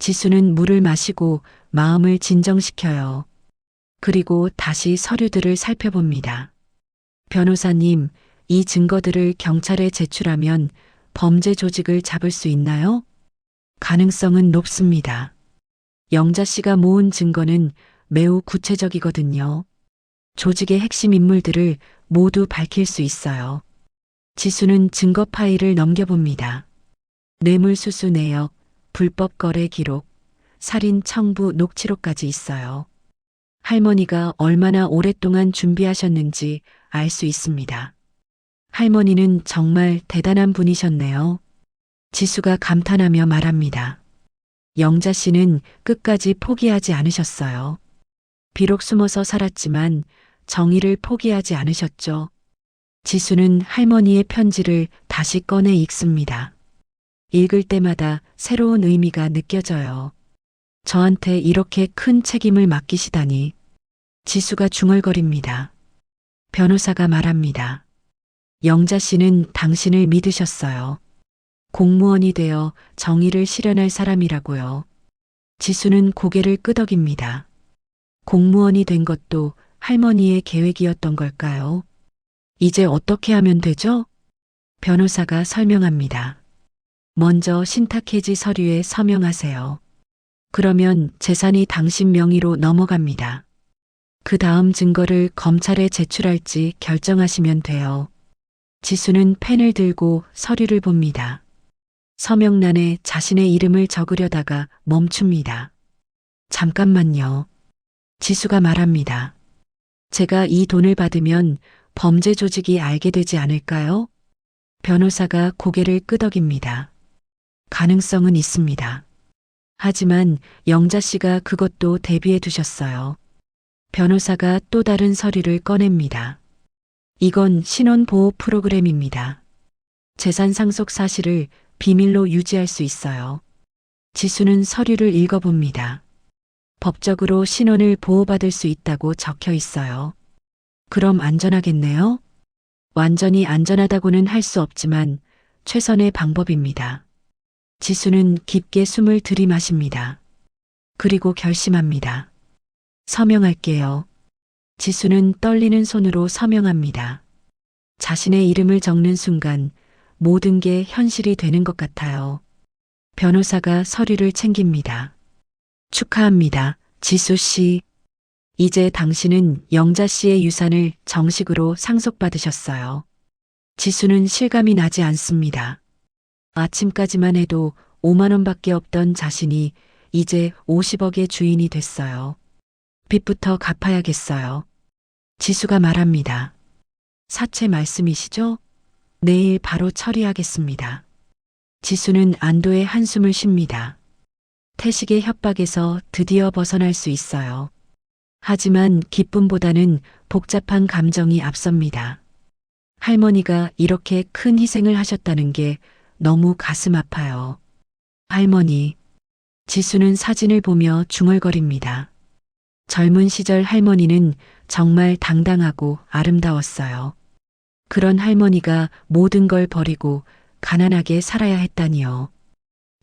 지수는 물을 마시고 마음을 진정시켜요. 그리고 다시 서류들을 살펴봅니다. 변호사님, 이 증거들을 경찰에 제출하면 범죄 조직을 잡을 수 있나요? 가능성은 높습니다. 영자 씨가 모은 증거는 매우 구체적이거든요. 조직의 핵심 인물들을 모두 밝힐 수 있어요. 지수는 증거 파일을 넘겨봅니다. 뇌물수수 내역, 불법 거래 기록, 살인 청부 녹취록까지 있어요. 할머니가 얼마나 오랫동안 준비하셨는지 알 수 있습니다. 할머니는 정말 대단한 분이셨네요. 지수가 감탄하며 말합니다. 영자 씨는 끝까지 포기하지 않으셨어요. 비록 숨어서 살았지만 정의를 포기하지 않으셨죠. 지수는 할머니의 편지를 다시 꺼내 읽습니다. 읽을 때마다 새로운 의미가 느껴져요. 저한테 이렇게 큰 책임을 맡기시다니. 지수가 중얼거립니다. 변호사가 말합니다. 영자 씨는 당신을 믿으셨어요. 공무원이 되어 정의를 실현할 사람이라고요. 지수는 고개를 끄덕입니다. 공무원이 된 것도 할머니의 계획이었던 걸까요? 이제 어떻게 하면 되죠? 변호사가 설명합니다. 먼저 신탁해지 서류에 서명하세요. 그러면 재산이 당신 명의로 넘어갑니다. 그 다음 증거를 검찰에 제출할지 결정하시면 돼요. 지수는 펜을 들고 서류를 봅니다. 서명란에 자신의 이름을 적으려다가 멈춥니다. 잠깐만요. 지수가 말합니다. 제가 이 돈을 받으면 범죄 조직이 알게 되지 않을까요? 변호사가 고개를 끄덕입니다. 가능성은 있습니다. 하지만 영자 씨가 그것도 대비해 두셨어요. 변호사가 또 다른 서류를 꺼냅니다. 이건 신원보호 프로그램입니다. 재산 상속 사실을 비밀로 유지할 수 있어요. 지수는 서류를 읽어봅니다. 법적으로 신원을 보호받을 수 있다고 적혀 있어요. 그럼 안전하겠네요? 완전히 안전하다고는 할 수 없지만 최선의 방법입니다. 지수는 깊게 숨을 들이마십니다. 그리고 결심합니다. 서명할게요. 지수는 떨리는 손으로 서명합니다. 자신의 이름을 적는 순간 모든 게 현실이 되는 것 같아요. 변호사가 서류를 챙깁니다. 축하합니다, 지수 씨. 이제 당신은 영자 씨의 유산을 정식으로 상속받으셨어요. 지수는 실감이 나지 않습니다. 아침까지만 해도 5만 원밖에 없던 자신이 이제 50억의 주인이 됐어요. 빚부터 갚아야겠어요. 지수가 말합니다. 사채 말씀이시죠? 내일 바로 처리하겠습니다. 지수는 안도의 한숨을 쉽니다. 태식의 협박에서 드디어 벗어날 수 있어요. 하지만 기쁨보다는 복잡한 감정이 앞섭니다. 할머니가 이렇게 큰 희생을 하셨다는 게 너무 가슴 아파요. 할머니. 지수는 사진을 보며 중얼거립니다. 젊은 시절 할머니는 정말 당당하고 아름다웠어요. 그런 할머니가 모든 걸 버리고 가난하게 살아야 했다니요.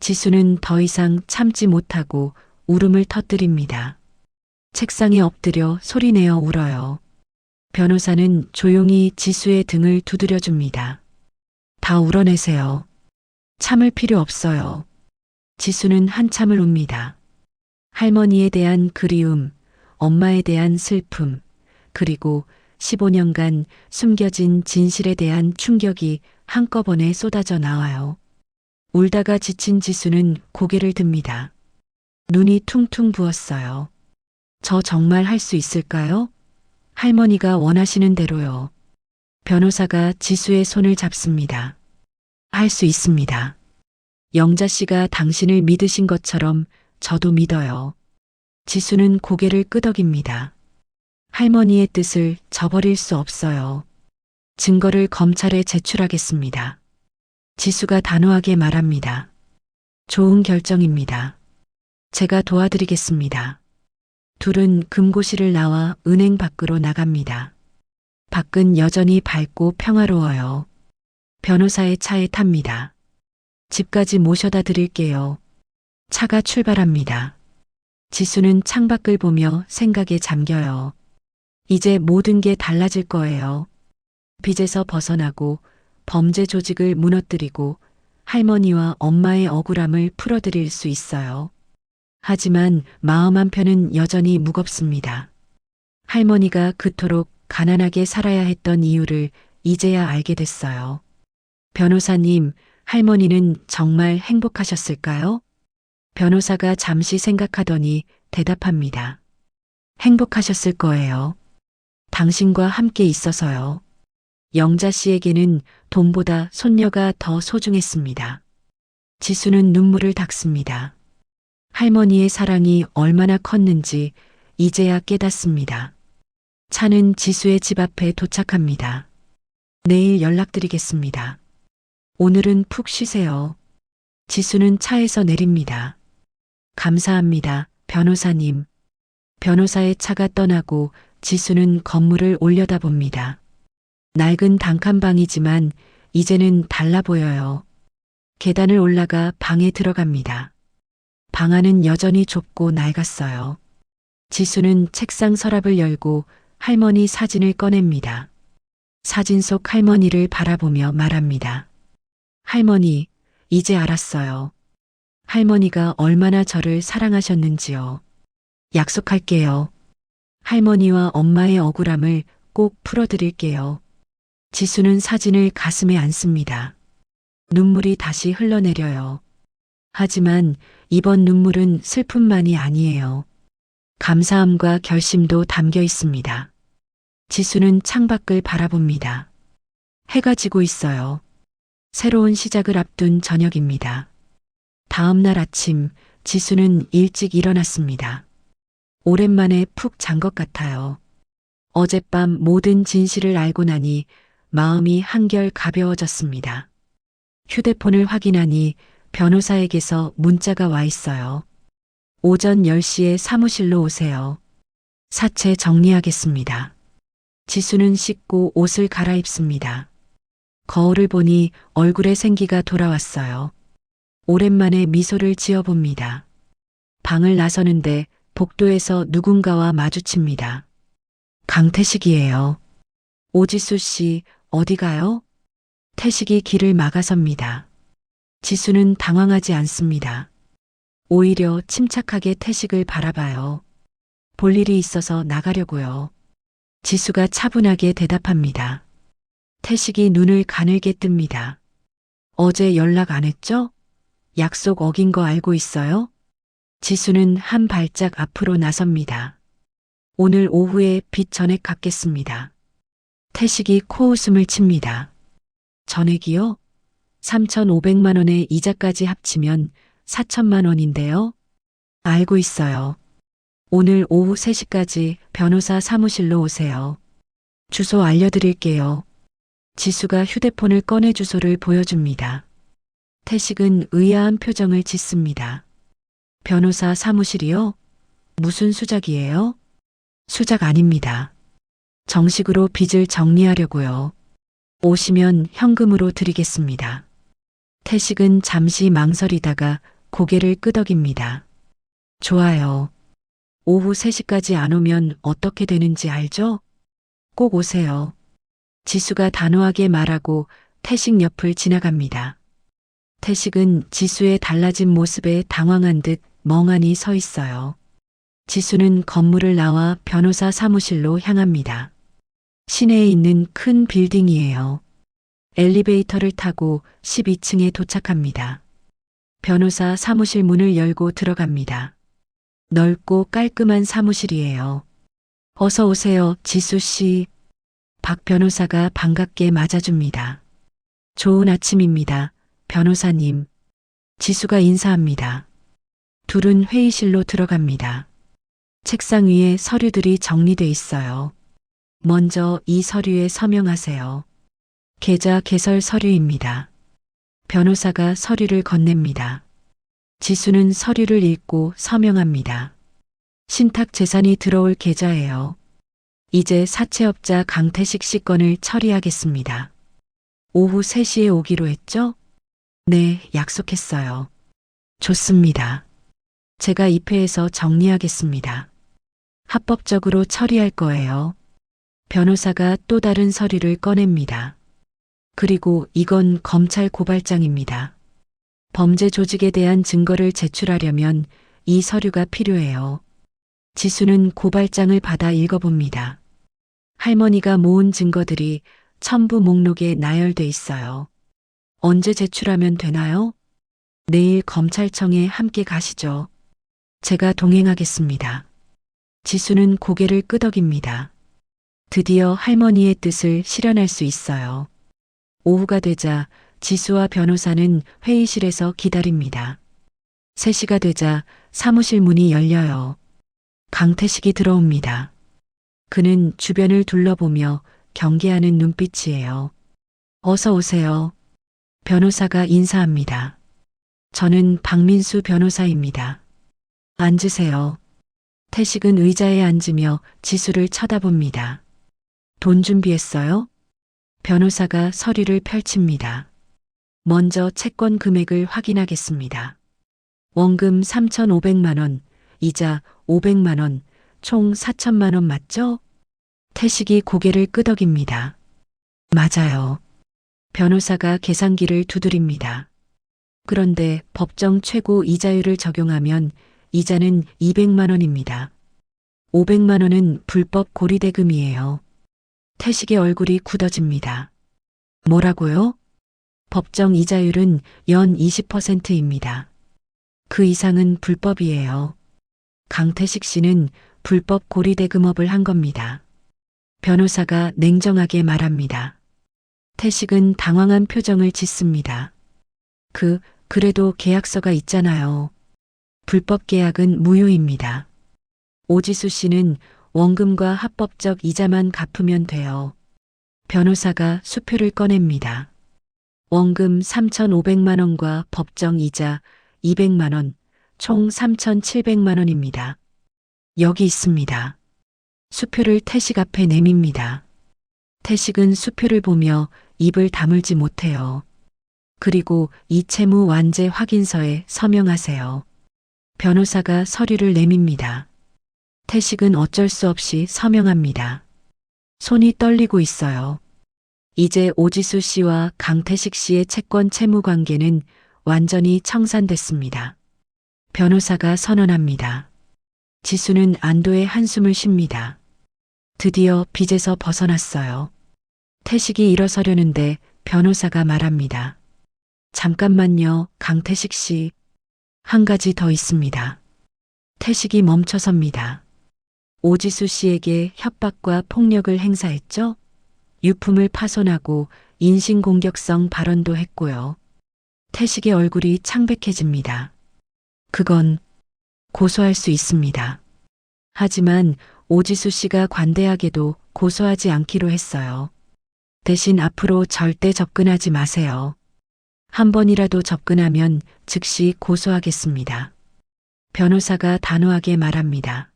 지수는 더 이상 참지 못하고 울음을 터뜨립니다. 책상에 엎드려 소리내어 울어요. 변호사는 조용히 지수의 등을 두드려 줍니다. 다 울어내세요. 참을 필요 없어요. 지수는 한참을 웁니다. 할머니에 대한 그리움, 엄마에 대한 슬픔, 그리고 15년간 숨겨진 진실에 대한 충격이 한꺼번에 쏟아져 나와요. 울다가 지친 지수는 고개를 듭니다. 눈이 퉁퉁 부었어요. 저 정말 할 수 있을까요? 할머니가 원하시는 대로요. 변호사가 지수의 손을 잡습니다. 할 수 있습니다. 영자 씨가 당신을 믿으신 것처럼 저도 믿어요. 지수는 고개를 끄덕입니다. 할머니의 뜻을 저버릴 수 없어요. 증거를 검찰에 제출하겠습니다. 지수가 단호하게 말합니다. 좋은 결정입니다. 제가 도와드리겠습니다. 둘은 금고실을 나와 은행 밖으로 나갑니다. 밖은 여전히 밝고 평화로워요. 변호사의 차에 탑니다. 집까지 모셔다 드릴게요. 차가 출발합니다. 지수는 창밖을 보며 생각에 잠겨요. 이제 모든 게 달라질 거예요. 빚에서 벗어나고 범죄 조직을 무너뜨리고 할머니와 엄마의 억울함을 풀어드릴 수 있어요. 하지만 마음 한편은 여전히 무겁습니다. 할머니가 그토록 가난하게 살아야 했던 이유를 이제야 알게 됐어요. 변호사님, 할머니는 정말 행복하셨을까요? 변호사가 잠시 생각하더니 대답합니다. 행복하셨을 거예요. 당신과 함께 있어서요. 영자 씨에게는 돈보다 손녀가 더 소중했습니다. 지수는 눈물을 닦습니다. 할머니의 사랑이 얼마나 컸는지 이제야 깨닫습니다. 차는 지수의 집 앞에 도착합니다. 내일 연락드리겠습니다. 오늘은 푹 쉬세요. 지수는 차에서 내립니다. 감사합니다, 변호사님. 변호사의 차가 떠나고 지수는 건물을 올려다봅니다. 낡은 단칸방이지만 이제는 달라 보여요. 계단을 올라가 방에 들어갑니다. 방 안은 여전히 좁고 낡았어요. 지수는 책상 서랍을 열고 할머니 사진을 꺼냅니다. 사진 속 할머니를 바라보며 말합니다. 할머니, 이제 알았어요. 할머니가 얼마나 저를 사랑하셨는지요. 약속할게요. 할머니와 엄마의 억울함을 꼭 풀어드릴게요. 지수는 사진을 가슴에 안습니다. 눈물이 다시 흘러내려요. 하지만 이번 눈물은 슬픔만이 아니에요. 감사함과 결심도 담겨 있습니다. 지수는 창밖을 바라봅니다. 해가 지고 있어요. 새로운 시작을 앞둔 저녁입니다. 다음 날 아침 지수는 일찍 일어났습니다. 오랜만에 푹 잔 것 같아요. 어젯밤 모든 진실을 알고 나니 마음이 한결 가벼워졌습니다. 휴대폰을 확인하니 변호사에게서 문자가 와 있어요. 오전 10시에 사무실로 오세요. 사체 정리하겠습니다. 지수는 씻고 옷을 갈아입습니다. 거울을 보니 얼굴에 생기가 돌아왔어요. 오랜만에 미소를 지어봅니다. 방을 나서는데 복도에서 누군가와 마주칩니다. 강태식이에요. 오지수 씨, 어디 가요? 태식이 길을 막아섭니다. 지수는 당황하지 않습니다. 오히려 침착하게 태식을 바라봐요. 볼 일이 있어서 나가려고요. 지수가 차분하게 대답합니다. 태식이 눈을 가늘게 뜹니다. 어제 연락 안 했죠? 약속 어긴 거 알고 있어요? 지수는 한 발짝 앞으로 나섭니다. 오늘 오후에 빚 전액 갚겠습니다. 태식이 코웃음을 칩니다. 전액이요? 3,500만 원에 이자까지 합치면 4천만 원인데요. 알고 있어요. 오늘 오후 3시까지 변호사 사무실로 오세요. 주소 알려드릴게요. 지수가 휴대폰을 꺼내 주소를 보여줍니다. 태식은 의아한 표정을 짓습니다. 변호사 사무실이요? 무슨 수작이에요? 수작 아닙니다. 정식으로 빚을 정리하려고요. 오시면 현금으로 드리겠습니다. 태식은 잠시 망설이다가 고개를 끄덕입니다. 좋아요. 오후 3시까지 안 오면 어떻게 되는지 알죠? 꼭 오세요. 지수가 단호하게 말하고 태식 옆을 지나갑니다. 태식은 지수의 달라진 모습에 당황한 듯 멍하니 서 있어요. 지수는 건물을 나와 변호사 사무실로 향합니다. 시내에 있는 큰 빌딩이에요. 엘리베이터를 타고 12층에 도착합니다. 변호사 사무실 문을 열고 들어갑니다. 넓고 깔끔한 사무실이에요. 어서 오세요, 지수 씨. 박 변호사가 반갑게 맞아줍니다. 좋은 아침입니다, 변호사님. 지수가 인사합니다. 둘은 회의실로 들어갑니다. 책상 위에 서류들이 정리돼 있어요. 먼저 이 서류에 서명하세요. 계좌 개설 서류입니다. 변호사가 서류를 건넵니다. 지수는 서류를 읽고 서명합니다. 신탁 재산이 들어올 계좌예요. 이제 사채업자 강태식 씨 건을 처리하겠습니다. 오후 3시에 오기로 했죠? 네, 약속했어요. 좋습니다. 제가 입회해서 정리하겠습니다. 합법적으로 처리할 거예요. 변호사가 또 다른 서류를 꺼냅니다. 그리고 이건 검찰 고발장입니다. 범죄 조직에 대한 증거를 제출하려면 이 서류가 필요해요. 지수는 고발장을 받아 읽어봅니다. 할머니가 모은 증거들이 첨부 목록에 나열돼 있어요. 언제 제출하면 되나요? 내일 검찰청에 함께 가시죠. 제가 동행하겠습니다. 지수는 고개를 끄덕입니다. 드디어 할머니의 뜻을 실현할 수 있어요. 오후가 되자 지수와 변호사는 회의실에서 기다립니다. 3시가 되자 사무실 문이 열려요. 강태식이 들어옵니다. 그는 주변을 둘러보며 경계하는 눈빛이에요. 어서 오세요. 변호사가 인사합니다. 저는 박민수 변호사입니다. 앉으세요. 태식은 의자에 앉으며 지수를 쳐다봅니다. 돈 준비했어요? 변호사가 서류를 펼칩니다. 먼저 채권 금액을 확인하겠습니다. 원금 3,500만 원, 이자 500만 원, 총 4천만 원 맞죠? 태식이 고개를 끄덕입니다. 맞아요. 변호사가 계산기를 두드립니다. 그런데 법정 최고 이자율을 적용하면 이자는 200만 원입니다. 500만 원은 불법 고리대금이에요. 태식의 얼굴이 굳어집니다. 뭐라고요? 법정 이자율은 연 20%입니다. 그 이상은 불법이에요. 강태식 씨는 불법 고리대금업을 한 겁니다. 변호사가 냉정하게 말합니다. 태식은 당황한 표정을 짓습니다. 그래도 계약서가 있잖아요. 불법 계약은 무효입니다. 오지수 씨는 원금과 합법적 이자만 갚으면 돼요. 변호사가 수표를 꺼냅니다. 원금 3,500만 원과 법정 이자 200만 원, 총 3,700만 원입니다. 여기 있습니다. 수표를 태식 앞에 내밉니다. 태식은 수표를 보며 입을 다물지 못해요. 그리고 이 채무 완제 확인서에 서명하세요. 변호사가 서류를 내밉니다. 태식은 어쩔 수 없이 서명합니다. 손이 떨리고 있어요. 이제 오지수 씨와 강태식 씨의 채권 채무 관계는 완전히 청산됐습니다. 변호사가 선언합니다. 지수는 안도의 한숨을 쉽니다. 드디어 빚에서 벗어났어요. 태식이 일어서려는데 변호사가 말합니다. 잠깐만요, 강태식 씨. 한 가지 더 있습니다. 태식이 멈춰섭니다. 오지수 씨에게 협박과 폭력을 행사했죠? 유품을 파손하고 인신공격성 발언도 했고요. 태식의 얼굴이 창백해집니다. 그건 고소할 수 있습니다. 하지만 오지수 씨가 관대하게도 고소하지 않기로 했어요. 대신 앞으로 절대 접근하지 마세요. 한 번이라도 접근하면 즉시 고소하겠습니다. 변호사가 단호하게 말합니다.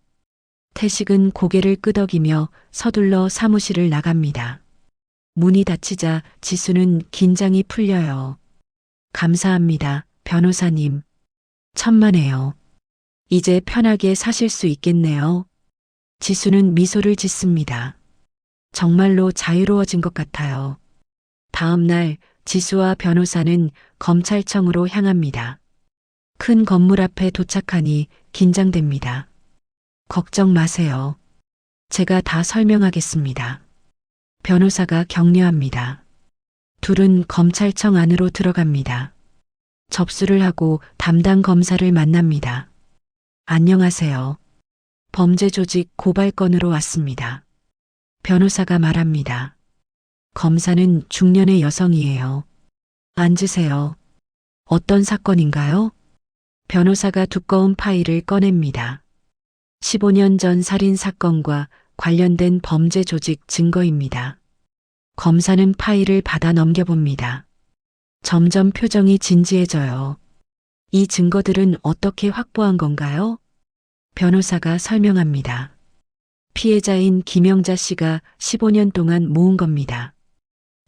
태식은 고개를 끄덕이며 서둘러 사무실을 나갑니다. 문이 닫히자 지수는 긴장이 풀려요. 감사합니다, 변호사님. 천만에요. 이제 편하게 사실 수 있겠네요. 지수는 미소를 짓습니다. 정말로 자유로워진 것 같아요. 다음 날 지수와 변호사는 검찰청으로 향합니다. 큰 건물 앞에 도착하니 긴장됩니다. 걱정 마세요. 제가 다 설명하겠습니다. 변호사가 격려합니다. 둘은 검찰청 안으로 들어갑니다. 접수를 하고 담당 검사를 만납니다. 안녕하세요. 범죄 조직 고발 건으로 왔습니다. 변호사가 말합니다. 검사는 중년의 여성이에요. 앉으세요. 어떤 사건인가요? 변호사가 두꺼운 파일을 꺼냅니다. 15년 전 살인 사건과 관련된 범죄 조직 증거입니다. 검사는 파일을 받아 넘겨봅니다. 점점 표정이 진지해져요. 이 증거들은 어떻게 확보한 건가요? 변호사가 설명합니다. 피해자인 김영자 씨가 15년 동안 모은 겁니다.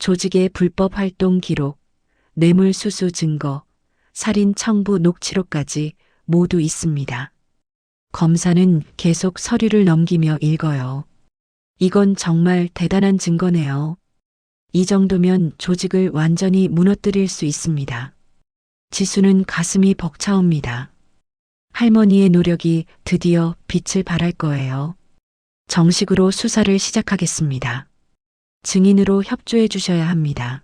조직의 불법 활동 기록, 뇌물 수수 증거, 살인 청부 녹취록까지 모두 있습니다. 검사는 계속 서류를 넘기며 읽어요. 이건 정말 대단한 증거네요. 이 정도면 조직을 완전히 무너뜨릴 수 있습니다. 지수는 가슴이 벅차옵니다. 할머니의 노력이 드디어 빛을 발할 거예요. 정식으로 수사를 시작하겠습니다. 증인으로 협조해 주셔야 합니다.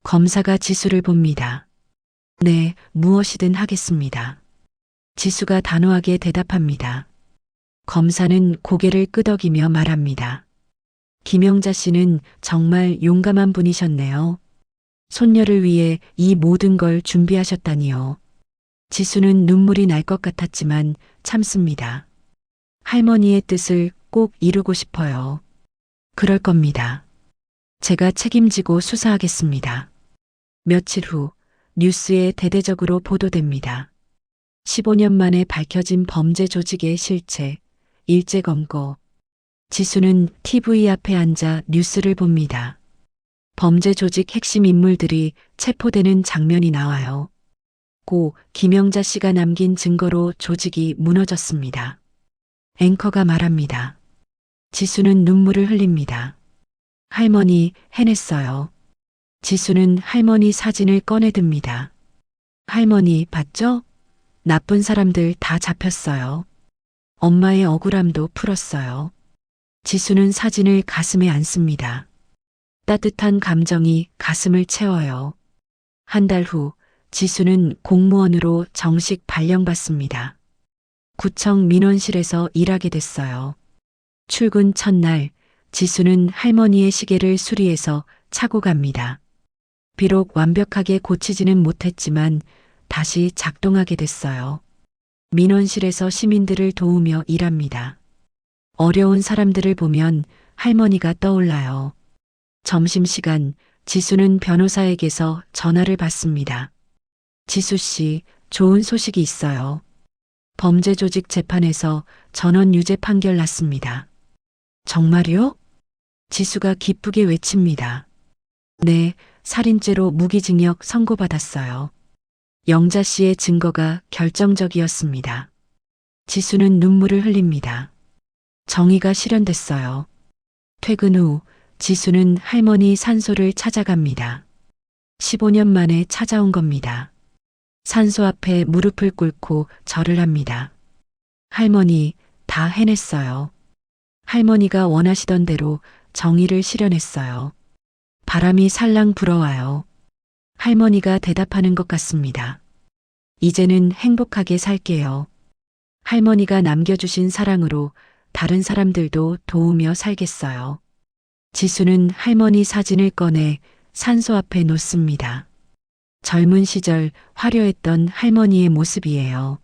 검사가 지수를 봅니다. 네, 무엇이든 하겠습니다. 지수가 단호하게 대답합니다. 검사는 고개를 끄덕이며 말합니다. 김영자 씨는 정말 용감한 분이셨네요. 손녀를 위해 이 모든 걸 준비하셨다니요. 지수는 눈물이 날 것 같았지만 참습니다. 할머니의 뜻을 꼭 이루고 싶어요. 그럴 겁니다. 제가 책임지고 수사하겠습니다. 며칠 후 뉴스에 대대적으로 보도됩니다. 15년 만에 밝혀진 범죄 조직의 실체, 일제 검거. 지수는 TV 앞에 앉아 뉴스를 봅니다. 범죄 조직 핵심 인물들이 체포되는 장면이 나와요. 고 김영자 씨가 남긴 증거로 조직이 무너졌습니다. 앵커가 말합니다. 지수는 눈물을 흘립니다. 할머니 해냈어요. 지수는 할머니 사진을 꺼내듭니다. 할머니 봤죠? 나쁜 사람들 다 잡혔어요. 엄마의 억울함도 풀었어요. 지수는 사진을 가슴에 안습니다. 따뜻한 감정이 가슴을 채워요. 한 달 후 지수는 공무원으로 정식 발령받습니다. 구청 민원실에서 일하게 됐어요. 출근 첫날 지수는 할머니의 시계를 수리해서 차고 갑니다. 비록 완벽하게 고치지는 못했지만 다시 작동하게 됐어요. 민원실에서 시민들을 도우며 일합니다. 어려운 사람들을 보면 할머니가 떠올라요. 점심시간 지수는 변호사에게서 전화를 받습니다. 지수 씨, 좋은 소식이 있어요. 범죄 조직 재판에서 전원 유죄 판결 났습니다. 정말요? 지수가 기쁘게 외칩니다. 네, 살인죄로 무기징역 선고받았어요. 영자 씨의 증거가 결정적이었습니다. 지수는 눈물을 흘립니다. 정의가 실현됐어요. 퇴근 후 지수는 할머니 산소를 찾아갑니다. 15년 만에 찾아온 겁니다. 산소 앞에 무릎을 꿇고 절을 합니다. 할머니, 다 해냈어요. 할머니가 원하시던 대로 정의를 실현했어요. 바람이 살랑 불어와요. 할머니가 대답하는 것 같습니다. 이제는 행복하게 살게요. 할머니가 남겨주신 사랑으로 다른 사람들도 도우며 살겠어요. 지수는 할머니 사진을 꺼내 산소 앞에 놓습니다. 젊은 시절 화려했던 할머니의 모습이에요.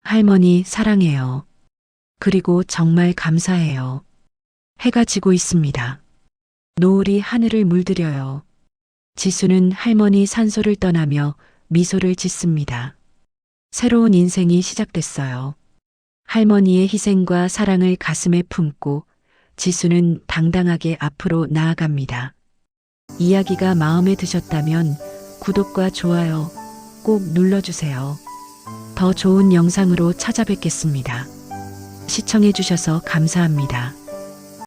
할머니 사랑해요. 그리고 정말 감사해요. 해가 지고 있습니다. 노을이 하늘을 물들여요. 지수는 할머니 산소를 떠나며 미소를 짓습니다. 새로운 인생이 시작됐어요. 할머니의 희생과 사랑을 가슴에 품고 지수는 당당하게 앞으로 나아갑니다. 이야기가 마음에 드셨다면 구독과 좋아요 꼭 눌러주세요. 더 좋은 영상으로 찾아뵙겠습니다. 시청해주셔서 감사합니다.